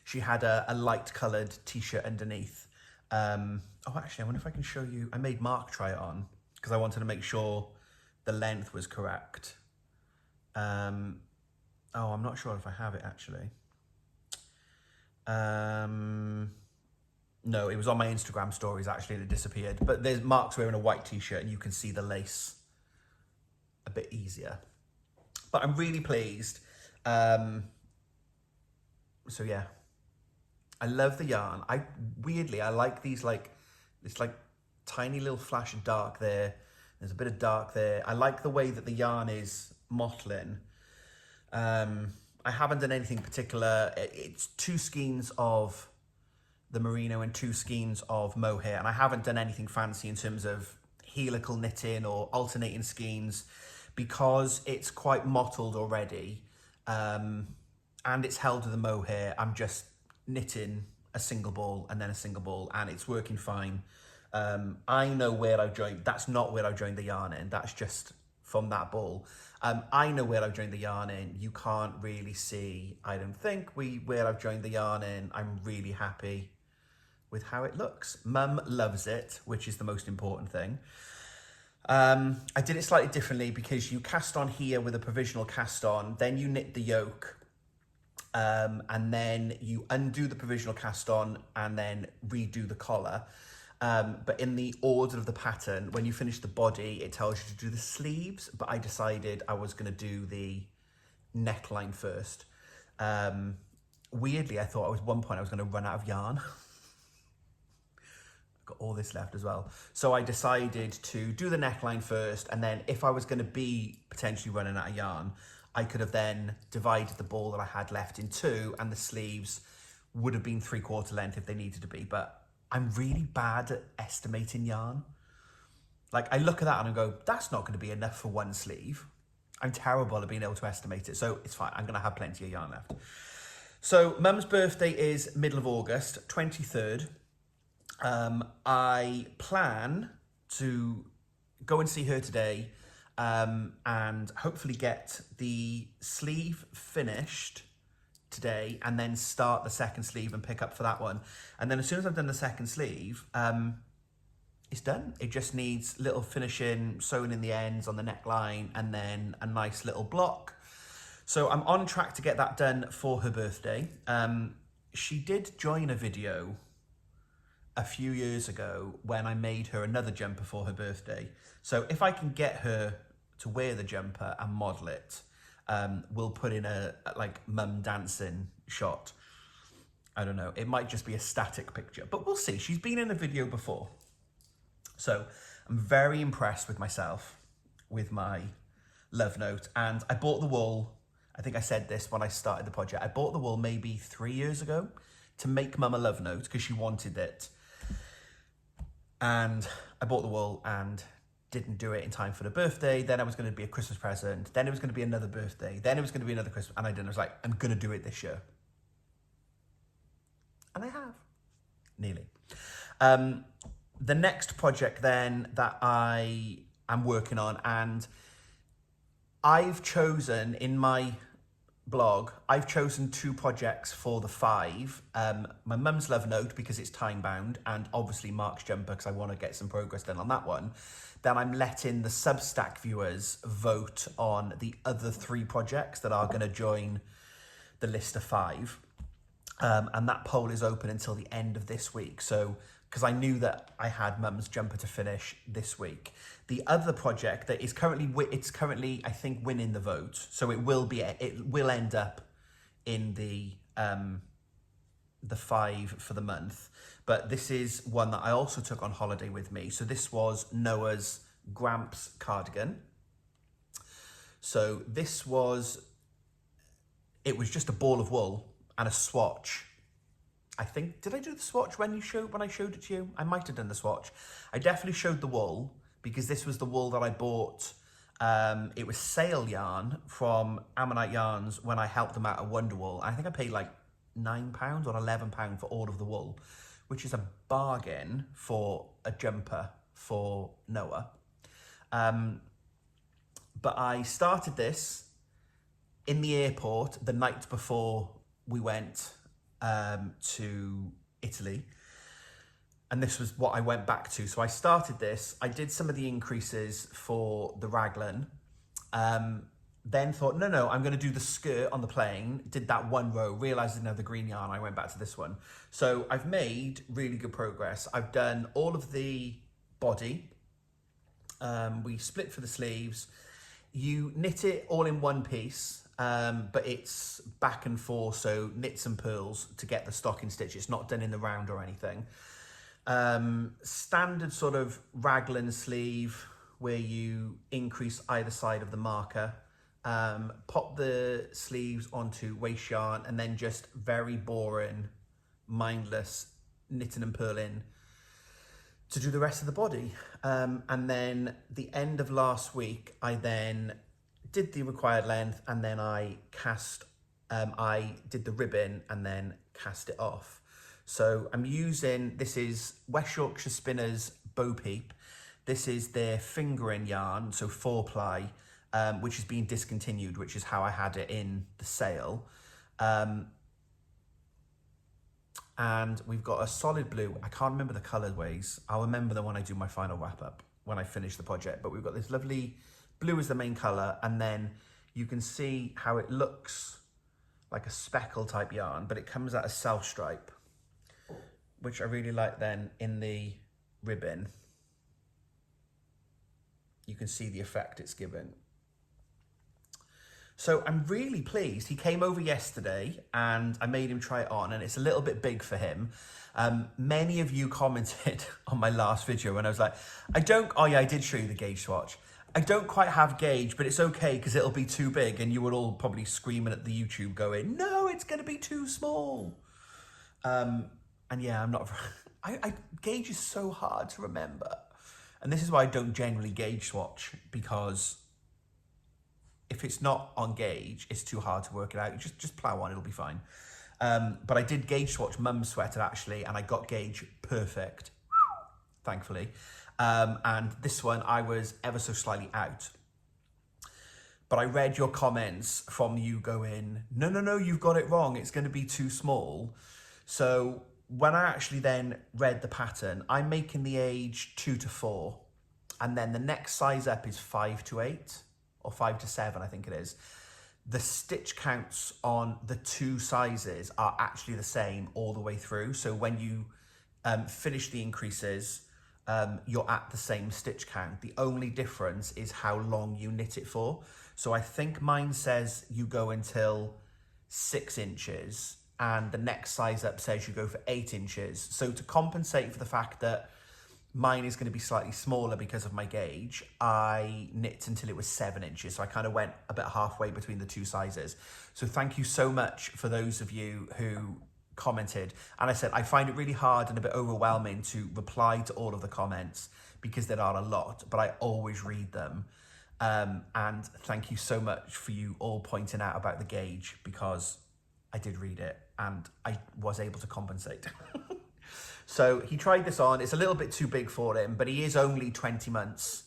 A: she had a light coloured t-shirt underneath. Oh, actually, I wonder if I can show you. I made Mark try it on because I wanted to make sure the length was correct. Oh, I'm not sure if I have it actually. No, it was on my Instagram stories actually and it disappeared. But there's Mark's wearing a white t-shirt and you can see the lace a bit easier. But I'm really pleased. So yeah, I love the yarn. Weirdly, I like these it's like tiny little flash of dark there. There's a bit of dark there. I like the way that the yarn is mottling. I haven't done anything particular. It's 2 skeins of the merino and 2 skeins of mohair, and I haven't done anything fancy in terms of helical knitting or alternating skeins because it's quite mottled already, and it's held with the mohair. I'm just knitting a single ball and then a single ball, and it's working fine. I know where I've joined. That's not where I've joined the yarn in. That's just from that ball. I know where I've joined the yarn in. You can't really see, I don't think, where I've joined the yarn in. I'm really happy with how it looks. Mum loves it, which is the most important thing. I did it slightly differently because you cast on here with a provisional cast on, then you knit the yoke, and then you undo the provisional cast on and then redo the collar. But in the order of the pattern, when you finish the body, it tells you to do the sleeves, but I decided I was going to do the neckline first. Weirdly, I thought at one point I was going to run out of yarn. Got all this left as well. So I decided to do the neckline first, and then if I was going to be potentially running out of yarn, I could have then divided the ball that I had left in 2, and the sleeves would have been 3/4 length if they needed to be, but I'm really bad at estimating yarn. Like, I look at that and I go, that's not going to be enough for 1 sleeve. I'm terrible at being able to estimate it, so it's fine. I'm going to have plenty of yarn left. So Mum's birthday is middle of August, 23rd. I plan to go and see her today, and hopefully get the sleeve finished today and then start the second sleeve and pick up for that one. And then as soon as I've done the second sleeve, it's done. It just needs little finishing, sewing in the ends on the neckline, and then a nice little block. So I'm on track to get that done for her birthday. She did join a video a few years ago when I made her another jumper for her birthday. So if I can get her to wear the jumper and model it, we'll put in a like mum dancing shot. I don't know, it might just be a static picture, but we'll see. She's been in a video before. So I'm very impressed with myself, with my love note. And I bought the wool, I think I said this when I started the project, I bought the wool maybe 3 years ago to make Mum a love note because she wanted it. And I bought the wool and didn't do it in time for the birthday. Then it was going to be a Christmas present. Then it was going to be another birthday. Then it was going to be another Christmas. And I didn't. I was like, I'm going to do it this year. And I have. Nearly. The next project then that I am working on, and I've chosen in my blog, I've chosen 2 projects for the 5. My mum's love note because it's time bound, and obviously Mark's jumper because I want to get some progress done on that one. Then I'm letting the Substack viewers vote on the other 3 projects that are going to join the list of 5. And that poll is open until the end of this week. So, because I knew that I had Mum's jumper to finish this week. The other project that is currently, I think, winning the vote. So it will end up in the 5 for the month. But this is one that I also took on holiday with me. So this was Noah's Gramps cardigan. So it was just a ball of wool and a swatch. I think, did I do the swatch when I showed it to you? I might have done the swatch. I definitely showed the wool because this was the wool that I bought. It was sale yarn from Ammonite Yarns when I helped them out at Wonderwool. I think I paid like £9 or £11 for all of the wool, which is a bargain for a jumper for Noah. But I started this in the airport the night before we went to Italy. And this was what I went back to. So I started this, I did some of the increases for the raglan, then thought, no, I'm gonna do the skirt on the plain, did that one row, realized I didn't have the green yarn, I went back to this one. So I've made really good progress. I've done all of the body, we split for the sleeves. You knit it all in one piece, but it's back and forth, so knits and purls to get the stocking stitch. It's not done in the round or anything. Standard sort of raglan sleeve where you increase either side of the marker. Pop the sleeves onto waste yarn and then just very boring, mindless knitting and purling to do the rest of the body. And then the end of last week, I then did the required length and then I did the ribbon and then cast it off. So I'm using, this is West Yorkshire Spinners Bo Peep. This is their fingering yarn, so 4-ply, which has been discontinued, which is how I had it in the sale. And we've got a solid blue. I can't remember the colorways. I'll remember them when I do my final wrap up, when I finish the project. But we've got this lovely blue as the main color. And then you can see how it looks like a speckle type yarn, but it comes out as self stripe, which I really like then in the ribbon. You can see the effect it's given. So I'm really pleased. He came over yesterday and I made him try it on and it's a little bit big for him. Many of you commented on my last video and I was like, oh yeah, I did show you the gauge swatch. I don't quite have gauge, but it's okay because it'll be too big and you were all probably screaming at the YouTube going, no, it's gonna be too small. And yeah, I'm not, gauge is so hard to remember. And this is why I don't generally gauge swatch, because if it's not on gauge, it's too hard to work it out. You just plow on, it'll be fine. But I did gauge swatch Mum's sweater actually, and I got gauge perfect, thankfully. And this one, I was ever so slightly out. But I read your comments from you going, no, you've got it wrong. It's gonna be too small. So when I actually then read the pattern, I'm making the age 2 to 4. And then the next size up is 5 to 8. Or 5 to 7, I think it is. The stitch counts on the two sizes are actually the same all the way through. So when you finish the increases, you're at the same stitch count. The only difference is how long you knit it for. So I think mine says you go until 6 inches and the next size up says you go for 8 inches. So to compensate for the fact that mine is going to be slightly smaller because of my gauge, I knit until it was 7 inches. So I kind of went a bit halfway between the two sizes. So thank you so much for those of you who commented. And I said, I find it really hard and a bit overwhelming to reply to all of the comments because there are a lot, but I always read them. And thank you so much for you all pointing out about the gauge, because I did read it and I was able to compensate. So he tried this on. It's a little bit too big for him, but he is only 20 months.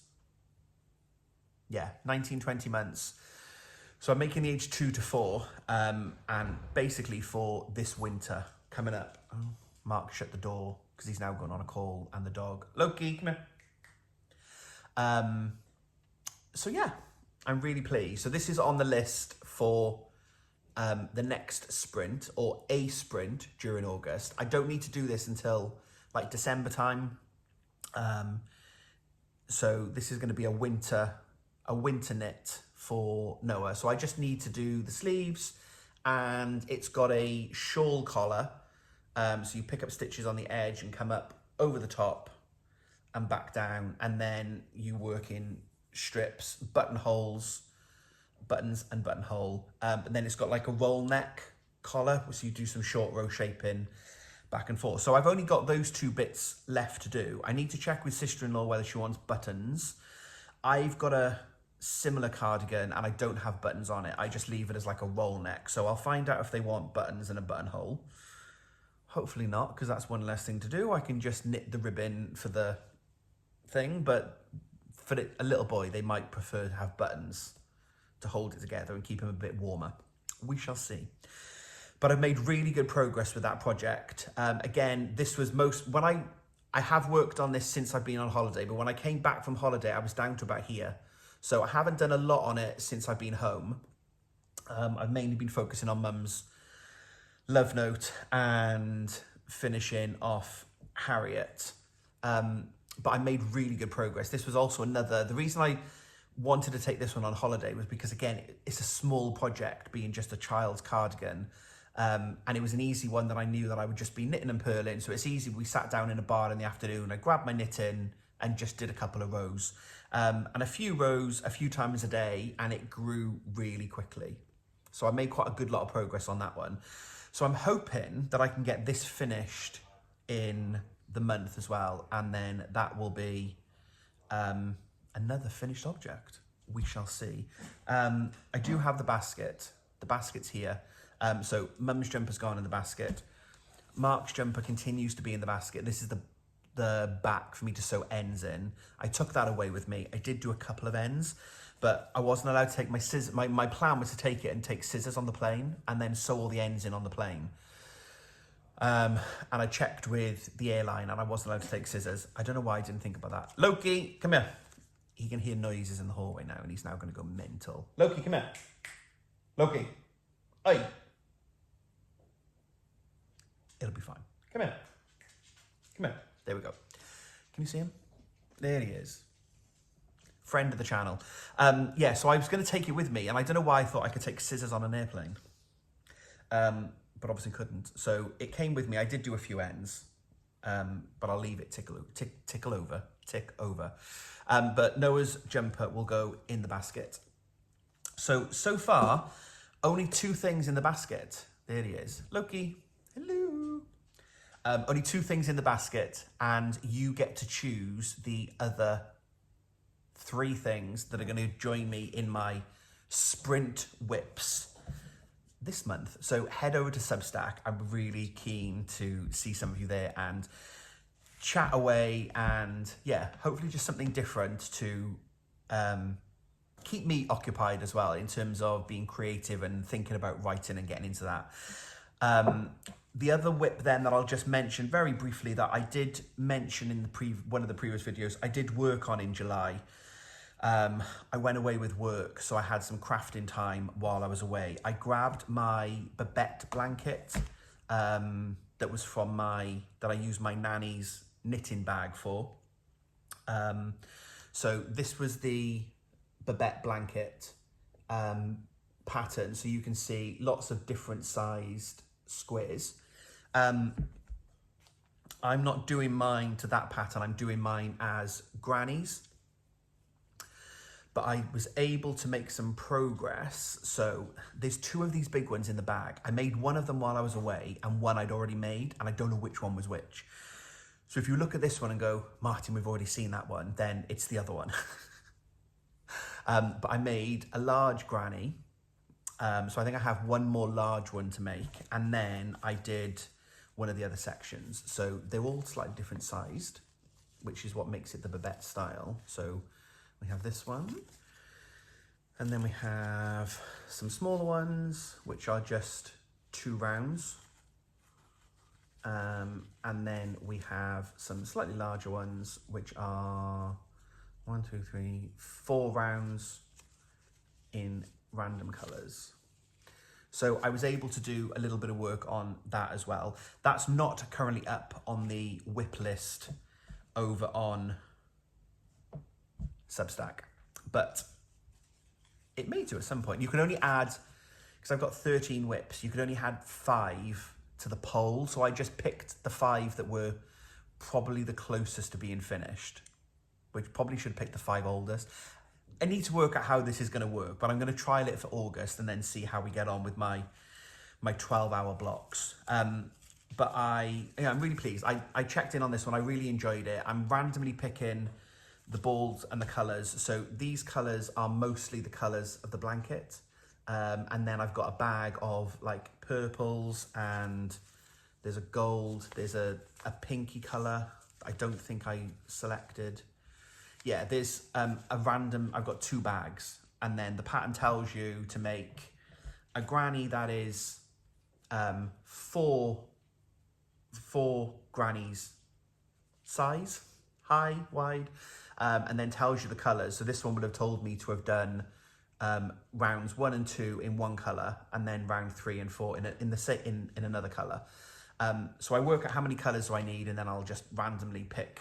A: Yeah, 19, 20 months. So I'm making the age 2 to 4. And basically for this winter coming up, Mark shut the door because he's now gone on a call and the dog. Loki, come here. So yeah, I'm really pleased. So this is on the list for the next sprint or a sprint during August. I don't need to do this until like December time. So this is going to be a winter knit for Noah. So I just need to do the sleeves, and it's got a shawl collar. So you pick up stitches on the edge and come up over the top and back down, and then you work in strips, buttonholes, buttons and buttonhole, and then it's got like a roll neck collar, so you do some short row shaping back and forth. So I've only got those 2 bits left to do. I need to check with sister-in-law whether she wants buttons. I've got a similar cardigan and I don't have buttons on it. I just leave it as like a roll neck. So I'll find out if they want buttons and a buttonhole. Hopefully not, because that's one less thing to do. I can just knit the ribbon for the thing, but for a little boy, they might prefer to have buttons to hold it together and keep him a bit warmer. We shall see. But I've made really good progress with that project. Again, this was when I I have worked on this since I've been on holiday, but when I came back from holiday, I was down to about here. So I haven't done a lot on it since I've been home. I've mainly been focusing on Mum's love note and finishing off Harriet. But I made really good progress. This was also the reason I wanted to take this one on holiday was because, again, it's a small project, being just a child's cardigan. And it was an easy one that I knew that I would just be knitting and purling. So it's easy. We sat down in a bar in the afternoon. I grabbed my knitting and just did a couple of rows. And a few rows, a few times a day, and it grew really quickly. So I made quite a good lot of progress on that one. So I'm hoping that I can get this finished in the month as well. And then that will be another finished object. We shall see. I do have the basket. The basket's here. So Mum's jumper's gone in the basket. Mark's jumper continues to be in the basket. This is the back for me to sew ends in. I took that away with me. I did do a couple of ends, but I wasn't allowed to take my scissors. My plan was to take it and take scissors on the plane and then sew all the ends in on the plane. And I checked with the airline and I wasn't allowed to take scissors. I don't know why I didn't think about that. Loki, come here. He can hear noises in the hallway now and he's now going to go mental. Loki, come here. Loki. Hey. It'll be fine. Come here. Come here. There we go. Can you see him? There he is. Friend of the channel. Yeah, so I was going to take it with me, and I don't know why I thought I could take scissors on an airplane. But obviously couldn't. So it came with me. I did do a few ends, but I'll leave it tick over. But Noah's jumper will go in the basket. So far, only 2 things in the basket. There he is. Loki. Hello. Only 2 things in the basket, and you get to choose the other 3 things that are going to join me in my sprint whips this month. So head over to Substack. I'm really keen to see some of you there and chat away, and yeah, hopefully just something different to keep me occupied as well in terms of being creative and thinking about writing and getting into that. The other whip then that I'll just mention very briefly that I did mention in one of the previous videos, I did work on in July. I went away with work, so I had some crafting time while I was away. I grabbed my Babette blanket that was from that I used my nanny's knitting bag for. So this was the Babette blanket pattern, so you can see lots of different sized squares. I'm not doing mine to that pattern, I'm doing mine as grannies. But I was able to make some progress. So there's 2 of these big ones in the bag. I made one of them while I was away and one I'd already made, and I don't know which one was which. So if you look at this one and go, Martin, we've already seen that one, then it's the other one. But I made a large granny. So I think I have one more large one to make, and then I did one of the other sections. So they're all slightly different sized, which is what makes it the Babette style. So we have this one, and then we have some smaller ones, which are just 2 rounds. And then we have some slightly larger ones, which are 1, 2, 3, 4 rounds in random colours. So I was able to do a little bit of work on that as well. That's not currently up on the whip list over on Substack, but it may do at some point. You can only add, because I've got 13 whips, you could only add 5 to the poll. So I just picked the 5 that were probably the closest to being finished, which probably should pick the 5 oldest. I need to work out how this is going to work, but I'm going to trial it for August and then see how we get on with my 12-hour blocks. But I'm really pleased. I checked in on this one. I really enjoyed it. I'm randomly picking the balls and the colours. So these colours are mostly the colours of the blanket. And then I've got a bag of like purples, and there's a gold, there's a pinky colour I don't think I selected. Yeah, there's a random, I've got 2 bags, and then the pattern tells you to make a granny that is 4 grannies size, high, wide, and then tells you the colours. So this one would have told me to have done rounds 1 and 2 in one colour, and then round 3 and 4 in another colour. So I work out how many colours do I need, and then I'll just randomly pick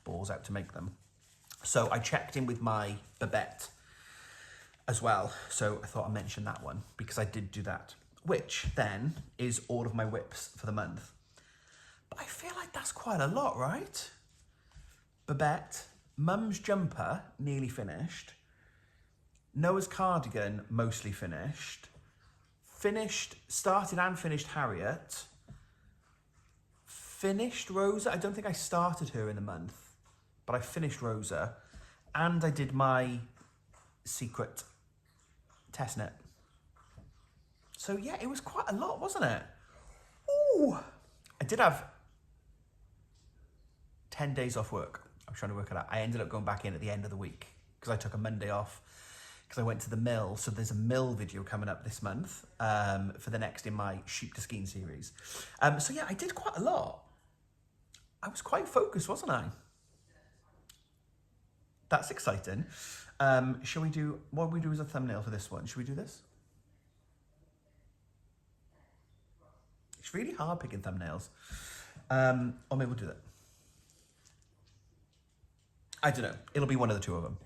A: balls out to make them. So I checked in with my Babette as well. So I thought I'd mention that one because I did do that, which then is all of my whips for the month. But I feel like that's quite a lot, right? Babette, Mum's jumper, nearly finished. Noah's cardigan, mostly finished. Started and finished Harriet. Finished Rosa. I don't think I started her in the month, but I finished Rosa. And I did my secret test knit. So yeah, it was quite a lot, wasn't it? Ooh. I did have 10 days off work. I was trying to work it out. I ended up going back in at the end of the week because I took a Monday off because I went to the mill. So there's a mill video coming up this month for the next in my Sheep to Skein series. So yeah, I did quite a lot. I was quite focused, wasn't I? That's exciting. Shall we do, what do we do as a thumbnail for this one? Should we do this? It's really hard picking thumbnails. Or maybe we'll do that. I don't know. It'll be one of the two of them.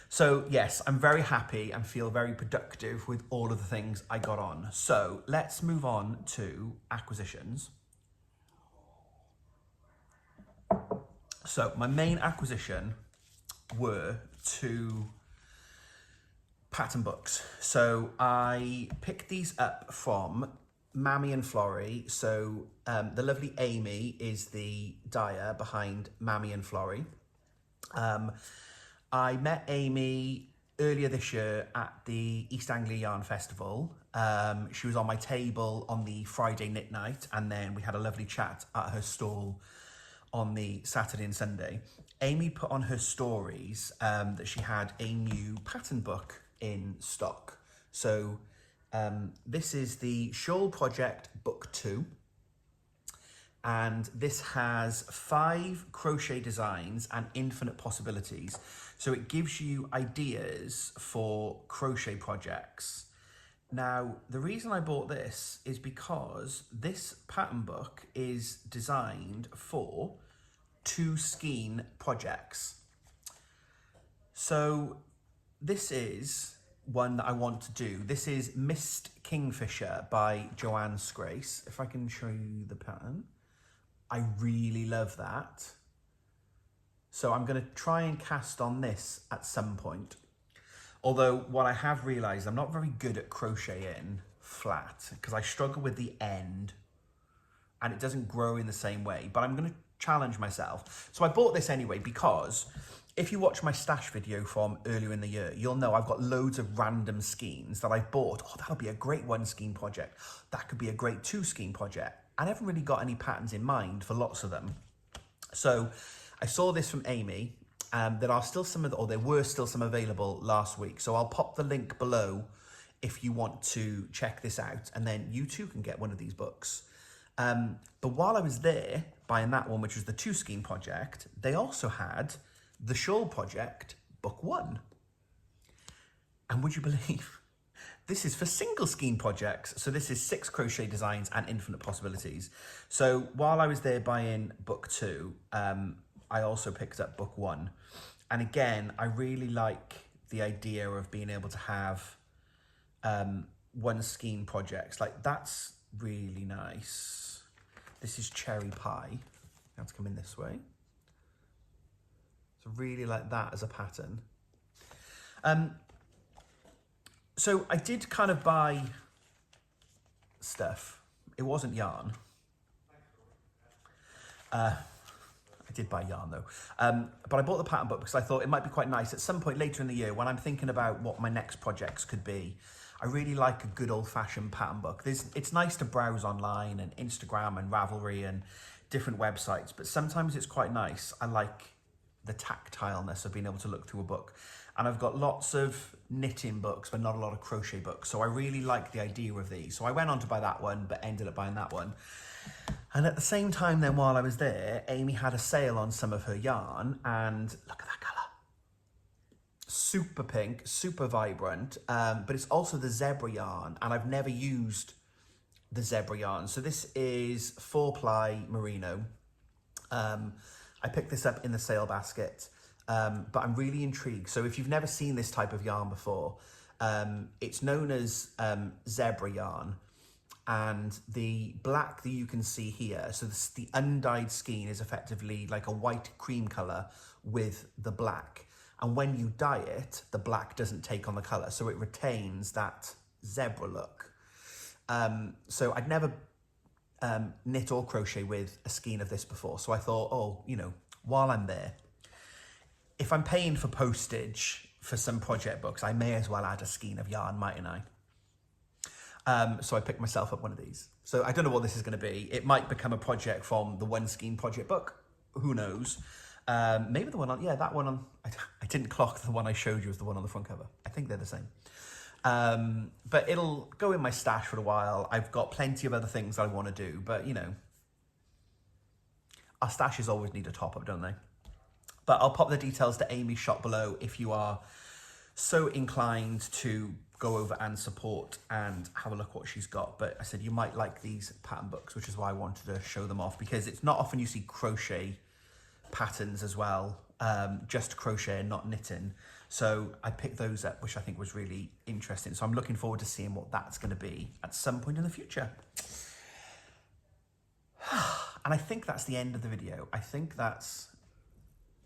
A: So yes, I'm very happy and feel very productive with all of the things I got on. So let's move on to acquisitions. So my main acquisition were 2 pattern books. So I picked these up from Mammy and Florrie. So the lovely Amy is the dyer behind Mammy and Florrie. I met Amy earlier this year at the East Anglia Yarn Festival. She was on my table on the Friday knit night, and then we had a lovely chat at her stall on the Saturday and Sunday. Amy put on her stories that she had a new pattern book in stock. So this is the Shawl Project Book 2. And this has 5 crochet designs and infinite possibilities. So it gives you ideas for crochet projects. Now, the reason I bought this is because this pattern book is designed for 2 skein projects. So this is one that I want to do. This is Mist Kingfisher by Joanne Scrace. If I can show you the pattern. I really love that. So I'm going to try and cast on this at some point. Although what I have realised, I'm not very good at crocheting flat because I struggle with the end and it doesn't grow in the same way, but I'm going to challenge myself. So I bought this anyway because if you watch my stash video from earlier in the year, you'll know I've got loads of random skeins that I've bought. Oh, that'll be a great 1 skein project. That could be a great 2 skein project. I never really got any patterns in mind for lots of them. So I saw this from Amy. There are still some, or there were still some available last week. So I'll pop the link below if you want to check this out, and then you too can get one of these books. But while I was there buying that one, which was the 2 skein project, they also had the Shawl Project Book 1. And would you believe? This is for single skein projects. So this is 6 crochet designs and infinite possibilities. So while I was there buying book 2, I also picked up book 1. And again, I really like the idea of being able to have 1 skein projects. Like, that's really nice. This is Cherry Pie. Now to come in this way. So really like that as a pattern. So I did kind of buy stuff. It wasn't yarn. I did buy yarn though. But I bought the pattern book because I thought it might be quite nice at some point later in the year when I'm thinking about what my next projects could be. I really like a good old-fashioned pattern book. It's nice to browse online and Instagram and Ravelry and different websites, but sometimes it's quite nice. I like the tactileness of being able to look through a book. And I've got lots of knitting books, but not a lot of crochet books. So I really like the idea of these. So I went on to buy that one, but ended up buying that one. And at the same time then, while I was there, Amy had a sale on some of her yarn, and look at that colour. Super pink, super vibrant, but it's also the zebra yarn, and I've never used the zebra yarn. So this is 4-ply merino. I picked this up in the sale basket, but I'm really intrigued. So if you've never seen this type of yarn before, it's known as zebra yarn, and the black that you can see here, so this, the undyed skein is effectively like a white cream colour with the black. And when you dye it, the black doesn't take on the colour, so it retains that zebra look. So I'd never knit or crochet with a skein of this before. So I thought, oh, you know, while I'm there, if I'm paying for postage for some project books, I may as well add a skein of yarn, mightn't I? So I picked myself up one of these. So I don't know what this is going to be. It might become a project from the One Skein project book. Who knows? Maybe the one on, yeah, that one on, I didn't clock the one I showed you as the one on the front cover. I think they're the same. But it'll go in my stash for a while. I've got plenty of other things I want to do, but you know, our stashes always need a top up, don't they? But I'll pop the details to Amy's shop below if you are so inclined to go over and support and have a look what she's got. But I said you might like these pattern books, which is why I wanted to show them off, because it's not often you see crochet patterns as well, just crochet and not knitting. So I picked those up, which I think was really interesting. So I'm looking forward to seeing what that's going to be at some point in the future. And I think that's the end of the video. I think that's,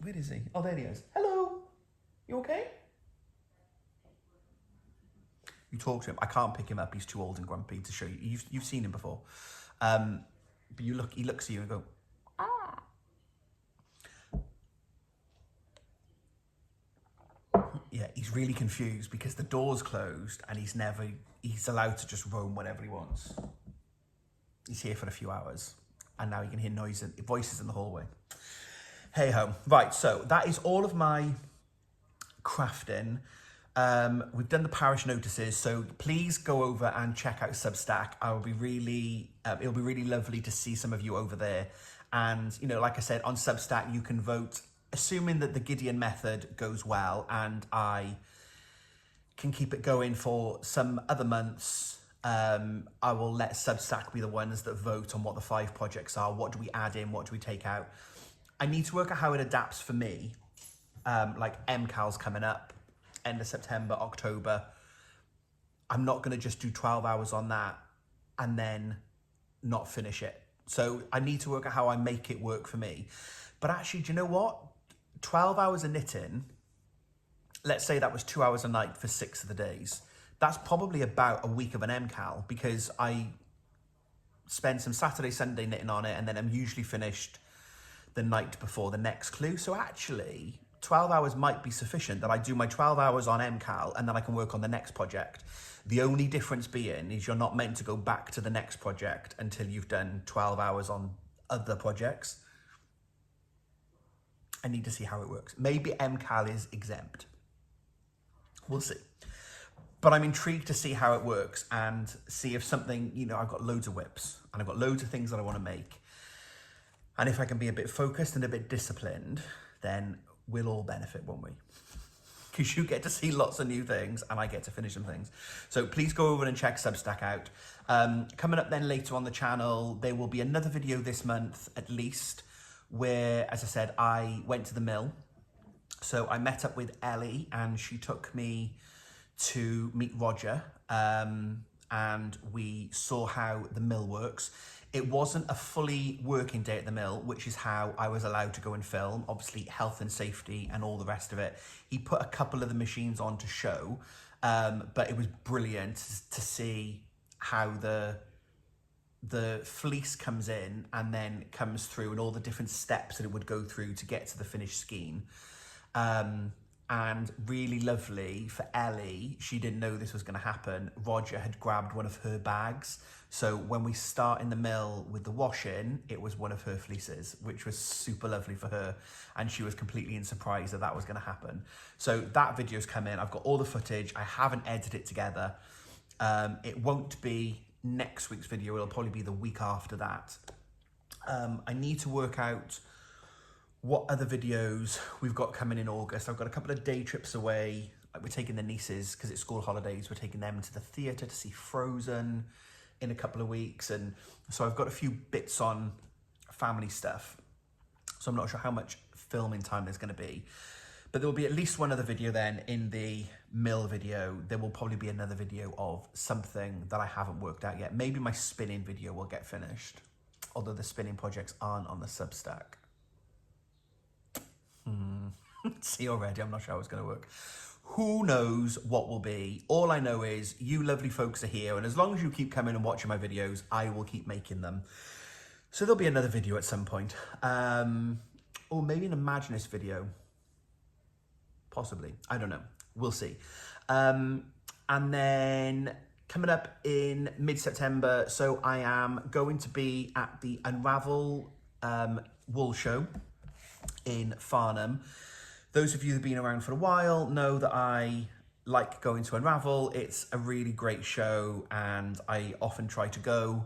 A: where is he? Oh, there he is. Hello, you okay? You talk to him. I can't pick him up. He's too old and grumpy to show you. You've seen him before. But he looks at you and go, ah. Yeah, he's really confused because the door's closed and he's allowed to just roam whenever he wants. He's here for a few hours and now you can hear voices in the hallway. Hey ho. Right, so that is all of my crafting. We've done the parish notices, so please go over and check out Substack. It'll be really lovely to see some of you over there. And, you know, like I said, on Substack, you can vote, assuming that the Gideon method goes well and I can keep it going for some other months. I will let Substack be the ones that vote on what the 5 projects are. What do we add in? What do we take out? I need to work out how it adapts for me. Like MCAL's coming up, end of September, October. I'm not going to just do 12 hours on that and then not finish it. So I need to work out how I make it work for me. But actually, do you know what? 12 hours of knitting, let's say that was 2 hours a night for 6 of the days. That's probably about a week of an MCAL, because I spend some Saturday, Sunday knitting on it, and then I'm usually finished the night before the next clue. So actually, 12 hours might be sufficient that I do my 12 hours on MCAL and then I can work on the next project. The only difference being is you're not meant to go back to the next project until you've done 12 hours on other projects. I need to see how it works. Maybe MCAL is exempt. We'll see. But I'm intrigued to see how it works and see if something, you know, I've got loads of whips and I've got loads of things that I want to make. And if I can be a bit focused and a bit disciplined, then we'll all benefit, won't we? Because you get to see lots of new things and I get to finish some things. So please go over and check Substack out. Coming up then later on the channel, there will be another video this month at least, where, as I said, I went to the mill. So I met up with Ellie and she took me to meet Roger, and we saw how the mill works. It wasn't a fully working day at the mill, which is how I was allowed to go and film, obviously health and safety and all the rest of it. He put a couple of the machines on to show, but it was brilliant to see how the fleece comes in and then comes through and all the different steps that it would go through to get to the finished skein. And really lovely for Ellie, she didn't know this was going to happen. Roger had grabbed one of her bags. So when we start in the mill with the washing, it was one of her fleeces, which was super lovely for her. And she was completely in surprise that that was going to happen. So that video's come in. I've got all the footage. I haven't edited it together. It won't be next week's video. It'll probably be the week after that. I need to work out what other videos we've got coming in August. I've got a couple of day trips away. Like we're taking the nieces, because it's school holidays, we're taking them to the theatre to see Frozen in a couple of weeks. And so I've got a few bits on family stuff. So I'm not sure how much filming time there's going to be. But there will be at least one other video then in the mill video. There will probably be another video of something that I haven't worked out yet. Maybe my spinning video will get finished, although the spinning projects aren't on the Substack. See already, I'm not sure how it's going to work. Who knows what will be? All I know is you lovely folks are here, and as long as you keep coming and watching my videos, I will keep making them. So there'll be another video at some point. Or maybe an Imaginist video. Possibly. I don't know. We'll see. And then coming up in mid-September, so I am going to be at the Unravel wool show in Farnham. Those of you who've been around for a while know that I like going to Unravel. It's a really great show and I often try to go.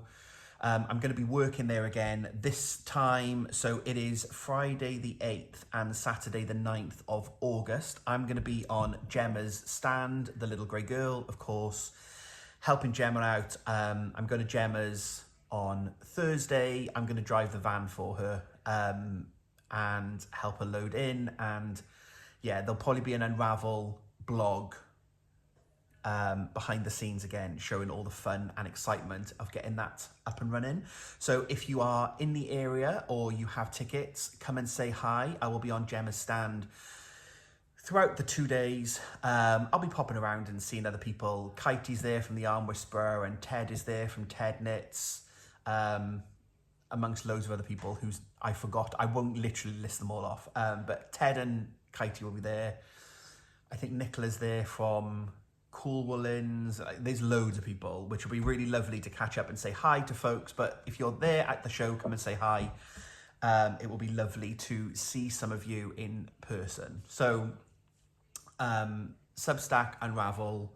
A: I'm going to be working there again this time. So it is Friday the 8th and Saturday the 9th of August. I'm going to be on Gemma's stand, the little grey girl, of course, helping Gemma out. I'm going to Gemma's on Thursday. I'm going to drive the van for her and help her load in. And yeah, there'll probably be an Unravel blog behind the scenes again, showing all the fun and excitement of getting that up and running. So if you are in the area or you have tickets, come and say hi. I will be on Gemma's stand throughout the 2 days. I'll be popping around and seeing other people. Kitey's there from the Arm Whisperer and Ted is there from Ted Knits, amongst loads of other people who's I forgot. I won't literally list them all off, but Ted and Kitey will be there. I think Nicola's there from Cool Woolens. There's loads of people, which will be really lovely to catch up and say hi to folks. But if you're there at the show, come and say hi. It will be lovely to see some of you in person. So Substack, Unravel,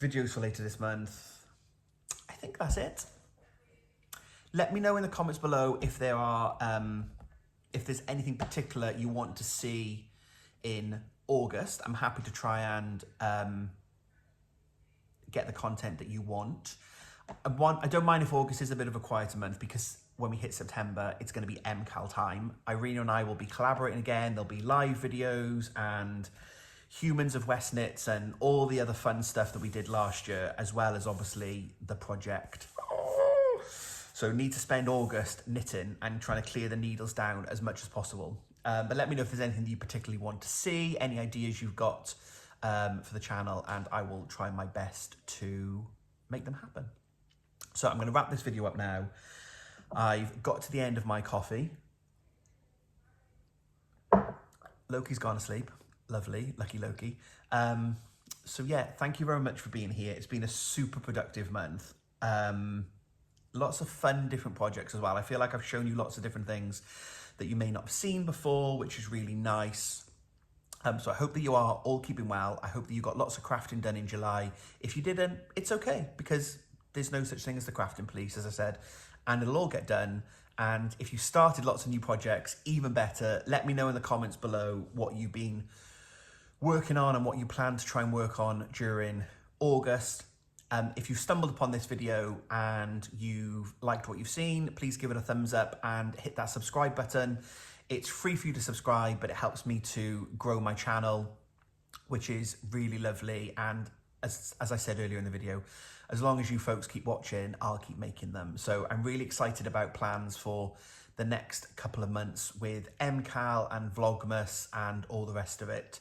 A: videos for later this month. I think that's it. Let me know in the comments below if there are if there's anything particular you want to see in August. I'm happy to try and get the content that you want. I don't mind if August is a bit of a quieter month, because when we hit September, it's going to be MCAL time. Irina and I will be collaborating again. There'll be live videos and Humans of West Knits and all the other fun stuff that we did last year, as well as obviously the project. So need to spend August knitting and trying to clear the needles down as much as possible. But let me know if there's anything that you particularly want to see, any ideas you've got for the channel, and I will try my best to make them happen. So I'm going to wrap this video up now. I've got to the end of my coffee. Loki's gone to sleep. Lovely, lucky Loki. So yeah, thank you very much for being here. It's been a super productive month. Lots of fun, different projects as well. I feel like I've shown you lots of different things that you may not have seen before, which is really nice. So I hope that you are all keeping well. I hope that you got lots of crafting done in July. If you didn't, it's okay, because there's no such thing as the crafting police, as I said, and it'll all get done. And if you started lots of new projects, even better. Let me know in the comments below what you've been working on and what you plan to try and work on during August. If you stumbled upon this video and you've liked what you've seen, please give it a thumbs up and hit that subscribe button. It's free for you to subscribe, but it helps me to grow my channel, which is really lovely. And as I said earlier in the video, as long as you folks keep watching, I'll keep making them. So I'm really excited about plans for the next couple of months with MCAL and Vlogmas and all the rest of it.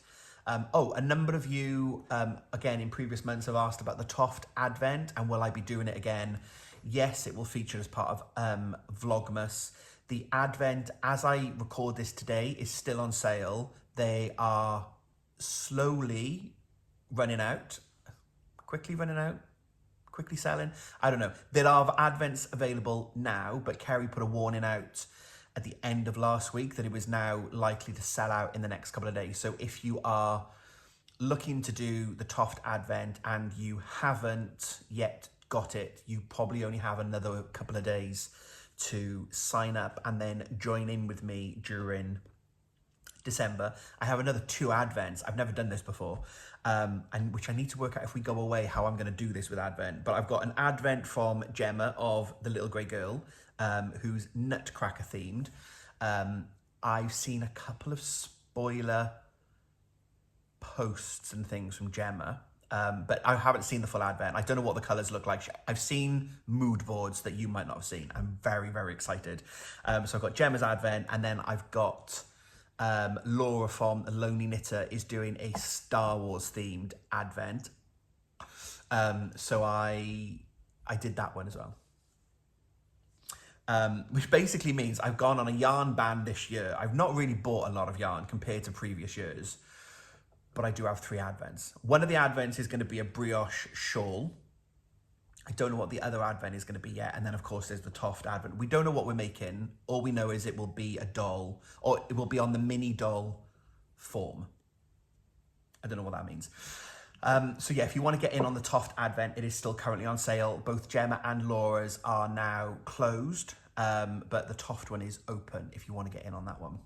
A: A number of you, again, in previous months have asked about the Toft Advent and will I be doing it again? Yes, it will feature as part of Vlogmas. The Advent, as I record this today, is still on sale. They are slowly running out, quickly selling. I don't know. There are Advents available now, but Kerry put a warning out at the end of last week that it was now likely to sell out in the next couple of days. So if you are looking to do the Toft Advent and you haven't yet got it, you probably only have another couple of days to sign up and then join in with me during December. I have another 2 Advents. I've never done this before, and which I need to work out if we go away how I'm going to do this with Advent. But I've got an Advent from Gemma of the Little Grey Girl, who's Nutcracker themed. I've seen a couple of spoiler posts and things from Gemma, but I haven't seen the full Advent. I don't know what the colours look like. I've seen mood boards that you might not have seen. I'm very, very excited. So I've got Gemma's Advent, and then I've got Laura from The Lonely Knitter is doing a Star Wars themed Advent. So I did that one as well. Which basically means I've gone on a yarn ban this year. I've not really bought a lot of yarn compared to previous years, but I do have 3 Advents. One of the Advents is going to be a brioche shawl. I don't know what the other Advent is going to be yet. And then, of course, there's the Toft Advent. We don't know what we're making. All we know is it will be a doll, or it will be on the mini doll form. I don't know what that means. So yeah, if you want to get in on the Toft Advent, it is still currently on sale. Both Gemma and Laura's are now closed, but the Toft one is open if you want to get in on that one.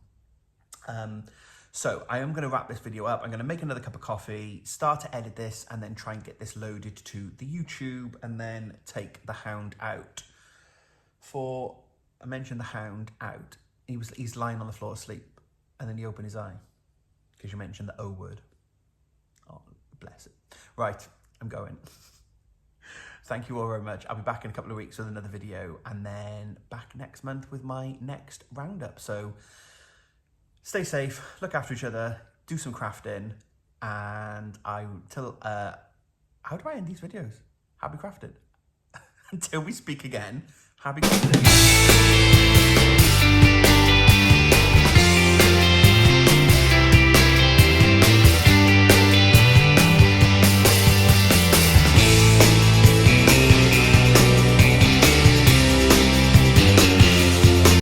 A: So I am going to wrap this video up. I'm going to make another cup of coffee, start to edit this, and then try and get this loaded to the YouTube, and then take the hound out. I mentioned the hound out. He's lying on the floor asleep, and then he opened his eye because you mentioned the O word. Oh, bless it. Right, I'm going. Thank you all very much. I'll be back in a couple of weeks with another video, and then back next month with my next roundup. So stay safe, look after each other, do some crafting, and how do I end these videos? Happy crafting. Until we speak again, happy crafting.